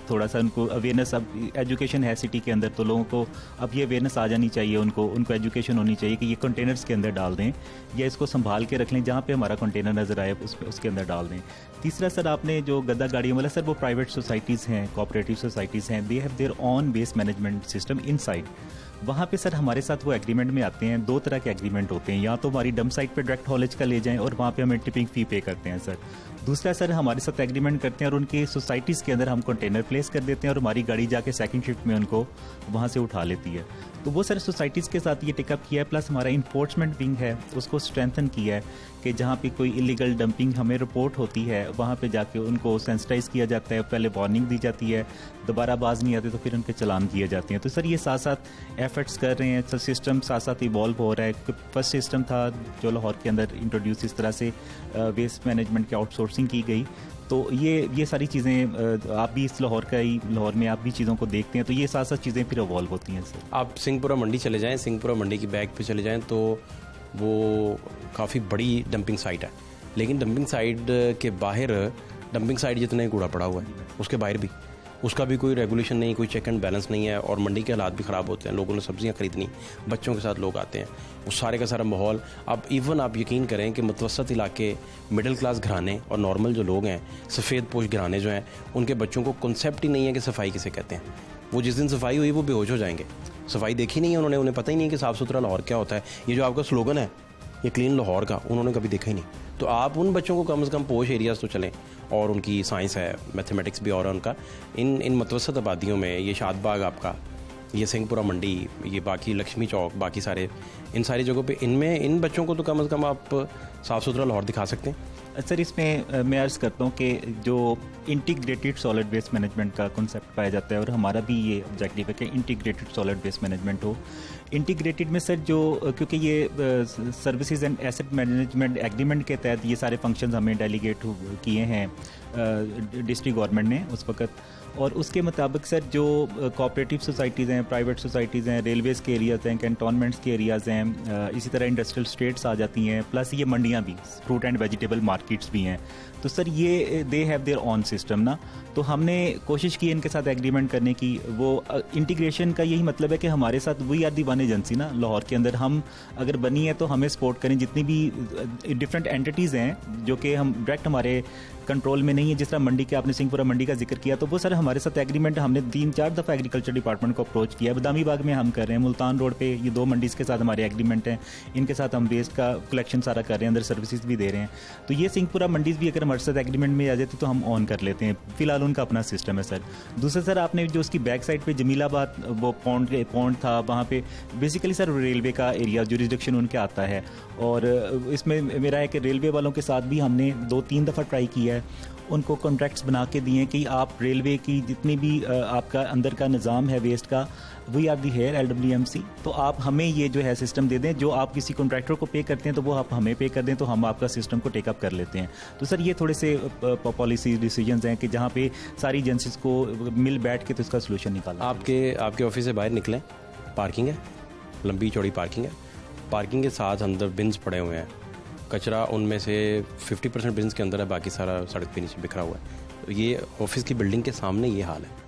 थोड़ा सा उनको अवेयरनेस, अब एजुकेशन है सिटी के अंदर तो लोगों को अब ये अवेयरनेस आ जानी चाहिए, उनको एजुकेशन होनी चाहिए कि ये कंटेनर्स के अंदर डाल दें या इसको संभाल के रख लें, जहाँ पे हमारा कंटेनर नज़र आए उसके अंदर डाल दें। तीसरा सर आपने जो गद्दा गाड़ियों वाला सर वो प्राइवेट सोसाइटीज़ हैं, कोऑपरेटिव सोसाइटीज़ हैं, they have their own waste management system inside. वहाँ पे सर हमारे साथ वो एग्रीमेंट में आते हैं। 2 तरह के एग्रीमेंट होते हैं, या तो हमारी डंप साइट पे डायरेक्ट हॉलेज का ले जाएं और वहाँ पे हमें टिपिंग फ़ी पे करते हैं सर। दूसरा सर हमारे साथ एग्रीमेंट करते हैं और उनकी सोसाइटीज़ के अंदर हम कंटेनर प्लेस कर देते हैं और हमारी गाड़ी जाके सेकंड शिफ्ट में उनको वहाँ से उठा लेती है। तो वो सर सोसाइटीज़ के साथ ये टिकअप किया है। प्लस हमारा इन्फोर्समेंट विंग है, उसको स्ट्रेंथन किया है कि जहाँ पे कोई इलीगल डंपिंग हमें रिपोर्ट होती है वहाँ पे जाके उनको सेंसिटाइज किया जाता है, पहले वार्निंग दी जाती है, दोबारा बाज नहीं आते तो फिर उनके चलान किए जाते हैं। तो सर ये साथ साथ एफर्ट्स कर रहे हैं, सिस्टम साथ साथ इवॉल्व हो रहा है। फर्स्ट सिस्टम था जो लाहौर के अंदर इंट्रोड्यूस, इस तरह से वेस्ट मैनेजमेंट की आउटसोर्सिंग की गई। तो ये सारी चीज़ें आप भी इस लाहौर में आप भी चीज़ों को देखते हैं, तो ये साथ साथ चीज़ें फिर इवॉल्व होती हैं सर। आप सिंहपुरा मंडी चले जाएं, सिंहपुरा मंडी की बैक पे चले जाएं तो वो काफ़ी बड़ी डंपिंग साइट है, लेकिन डंपिंग साइट के बाहर डंपिंग साइट जितना ही कूड़ा पड़ा हुआ है उसके बाहर भी उसका भी कोई रेगुलेशन नहीं, कोई चेक एंड बैलेंस नहीं है और मंडी के हालात भी ख़राब होते हैं। लोगों ने सब्जियां खरीदनी, बच्चों के साथ लोग आते हैं, वो सारे का सारा माहौल। अब इवन आप यकीन करें कि मुतवसत इलाके, मिडिल क्लास घराने और नॉर्मल जो लोग हैं, सफ़ेद पोश घराने जो हैं, उनके बच्चों को कॉन्सेप्ट ही नहीं है कि सफाई किसे कहते हैं। वो जिस दिन सफाई हुई वो बेहोश हो जाएंगे, सफाई देखी नहीं है उन्होंने, उन्हें पता ही नहीं कि साफ़ सुथरा लाहौर क्या होता है। ये जो आपका स्लोगन है ये क्लीन लाहौर का, उन्होंने कभी देखा ही नहीं। तो आप उन बच्चों को कम से कम पोश एरियाज़ तो चलें, और उनकी साइंस है, मैथमेटिक्स भी और है उनका। इन मुतवसत आबादियों में ये शादबाग आपका, ये सिंहपुरा मंडी, ये बाकी लक्ष्मी चौक, बाकी सारे इन सारी जगहों पे इनमें इन बच्चों को तो कम से कम आप साफ़ सुथरा लाहौर दिखा सकते हैं। सर इसमें मैं अर्ज़ करता हूँ कि जो इंटीग्रेटेड सॉलिड वेस्ट मैनेजमेंट का कॉन्सेप्ट पाया जाता है और हमारा भी ये ऑब्जेक्टिव है कि इंटीग्रेटेड सॉलिड वेस्ट मैनेजमेंट हो। इंटीग्रेटेड में सर जो क्योंकि ये services and asset management agreement के तहत ये सारे फंक्शंस हमें डेलीगेट किए हैं डिस्ट्रिक्ट गवर्नमेंट ने उस वक्त, और उसके मुताबिक सर जो कोऑपरेटिव सोसाइटीज़ हैं, प्राइवेट सोसाइटीज़ हैं, रेलवेज़ के एरियाज़ हैं, कैंटोनमेंट्स के एरियाज़ हैं, इसी तरह इंडस्ट्रियल स्टेट्स आ जाती हैं, प्लस ये मंडियाँ भी, फ्रूट एंड वेजिटेबल मार्केट्स भी हैं। तो सर ये दे हैव देयर ऑन सिस्टम ना, तो हमने कोशिश की इनके साथ एग्रीमेंट करने की। वो इंटीग्रेशन का यही मतलब है कि हमारे साथ we are the one agency ना लाहौर के अंदर, हम अगर बनी है तो हमें सपोर्ट करें। जितनी भी डिफरेंट एंटिटीज़ हैं जो कि हम डायरेक्ट हमारे कंट्रोल में नहीं है। जिस तरह मंडी के आपने सिंहपुरा मंडी का जिक्र किया, तो वो सर हमारे साथ एग्रीमेंट हमने 3-4 दफ़ा एग्रीकल्चर डिपार्टमेंट को अप्रोच किया है। बदामी बाग में हम कर रहे हैं, मुल्तान रोड पे ये 2 मंडीज़ के साथ हमारे एग्रीमेंट हैं, इनके साथ हम वेस्ट का कलेक्शन सारा कर रहे हैं, अंदर सर्विसेज भी दे रहे हैं। तो ये सिंहपुरा मंडीज़ भी अगर हमारे साथ एग्रीमेंट में आ जाते तो हम ऑन कर लेते हैं। फिलहाल उनका अपना सिस्टम है सर। दूसरा सर, आपने जो उसकी बैक साइड पे जमीलाबाद वो पॉन्ड था, वहाँ पे बेसिकली सर रेलवे का एरिया जुरिसडिक्शन उनके आता है, और इसमें मेरा है कि रेलवे वालों के साथ भी हमने 2-3 दफ़ा ट्राई किया है, उनको कॉन्ट्रैक्ट्स बना के दिए कि आप रेलवे की जितनी भी आपका अंदर का निज़ाम है वेस्ट का, we are the here LWMC, तो आप हमें ये जो है सिस्टम दे दें, जो आप किसी कॉन्ट्रैक्टर को पे करते हैं तो वो आप हमें पे कर दें, तो हम आपका सिस्टम को टेकअप कर लेते हैं। तो सर ये थोड़े से पॉलिसी डिसीजंस हैं कि जहाँ पे सारी एजेंसीज को मिल बैठ के तो इसका सोल्यूशन निकाला। आपके ऑफिस से बाहर निकलें, पार्किंग है, लंबी चौड़ी पार्किंग है, पार्किंग के साथ अंदर बिन्स पड़े हुए हैं, कचरा उनमें से 50% बिन्स के अंदर है, बाकी सारा सड़क पे नीचे बिखरा हुआ है। तो ये ऑफिस की बिल्डिंग के सामने ये हाल है।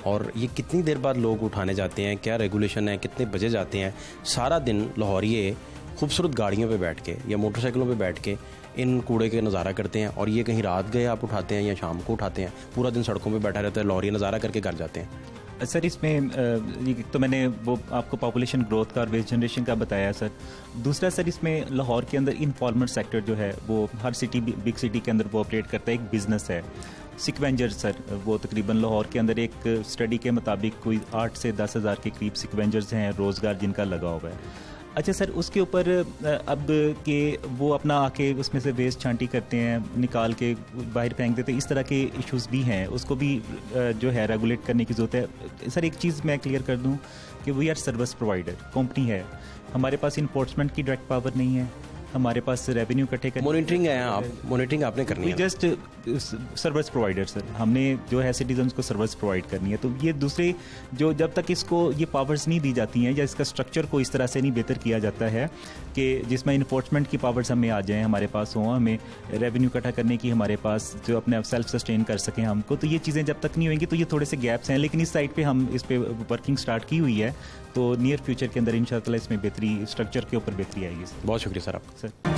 और ये कितनी देर बाद लोग उठाने जाते हैं, क्या रेगुलेशन है, कितने बजे जाते हैं? सारा दिन लाहौरिये खूबसूरत गाड़ियों पे बैठ के या मोटरसाइकिलों पे बैठ के इन कूड़े के नज़ारा करते हैं, और ये कहीं रात गए आप उठाते हैं या शाम को उठाते हैं, पूरा दिन सड़कों पे बैठा रहता है, लाहौरिया नज़ारा करके घर जाते हैं। सर इसमें तो मैंने वो आपको पॉपुलेशन ग्रोथ का और वेस्ट जनरेशन का बताया सर। दूसरा सर, इसमें लाहौर के अंदर इनफॉर्मल सेक्टर जो है वो हर सिटी, बिग सिटी के अंदर वो ऑपरेट करता है, एक बिज़नेस है सिक्वेंजर सर। वो तकरीबन लाहौर के अंदर एक स्टडी के मुताबिक कोई 8 से 10 हज़ार के करीब सिक्वेंजर्स हैं, रोज़गार जिनका लगा हुआ है। अच्छा सर, उसके ऊपर अब के वो अपना आके उसमें से वेस्ट छांटी करते हैं, निकाल के बाहर फेंक देते हैं, इस तरह के इश्यूज़ भी हैं, उसको भी जो है रेगुलेट करने की ज़रूरत है। सर एक चीज़ मैं क्लियर कर दूं कि we are service provider company है, हमारे पास इन्फोर्समेंट की डायरेक्ट पावर नहीं है, हमारे पास रेवेन्यू इकट्ठे करने, मॉनिटरिंग है, आप मॉनिटरिंग आपने करनी है, जस्ट सर्विस प्रोवाइडर सर, हमने जो है सिटीजन्स को सर्विस प्रोवाइड करनी है। तो ये दूसरे जो जब तक इसको ये पावर्स नहीं दी जाती हैं या इसका स्ट्रक्चर को इस तरह से नहीं बेहतर किया जाता है कि जिसमें इन्फोर्समेंट की पावर्स हमें आ जाएँ, हमारे पास हों, हमें रेवेन्यू इकट्ठा करने की हमारे पास जो अपने सेल्फ सस्टेन कर सकें हमको, तो ये चीज़ें जब तक नहीं होंगी तो ये थोड़े से गैप्स हैं। लेकिन इस साइड पर हम इस पर वर्किंग स्टार्ट की हुई है, तो नियर फ्यूचर के अंदर इंशाल्लाह इसमें बेहतरी, स्ट्रक्चर के ऊपर बेहतरी आएगी। बहुत शुक्रिया सर आपका। सर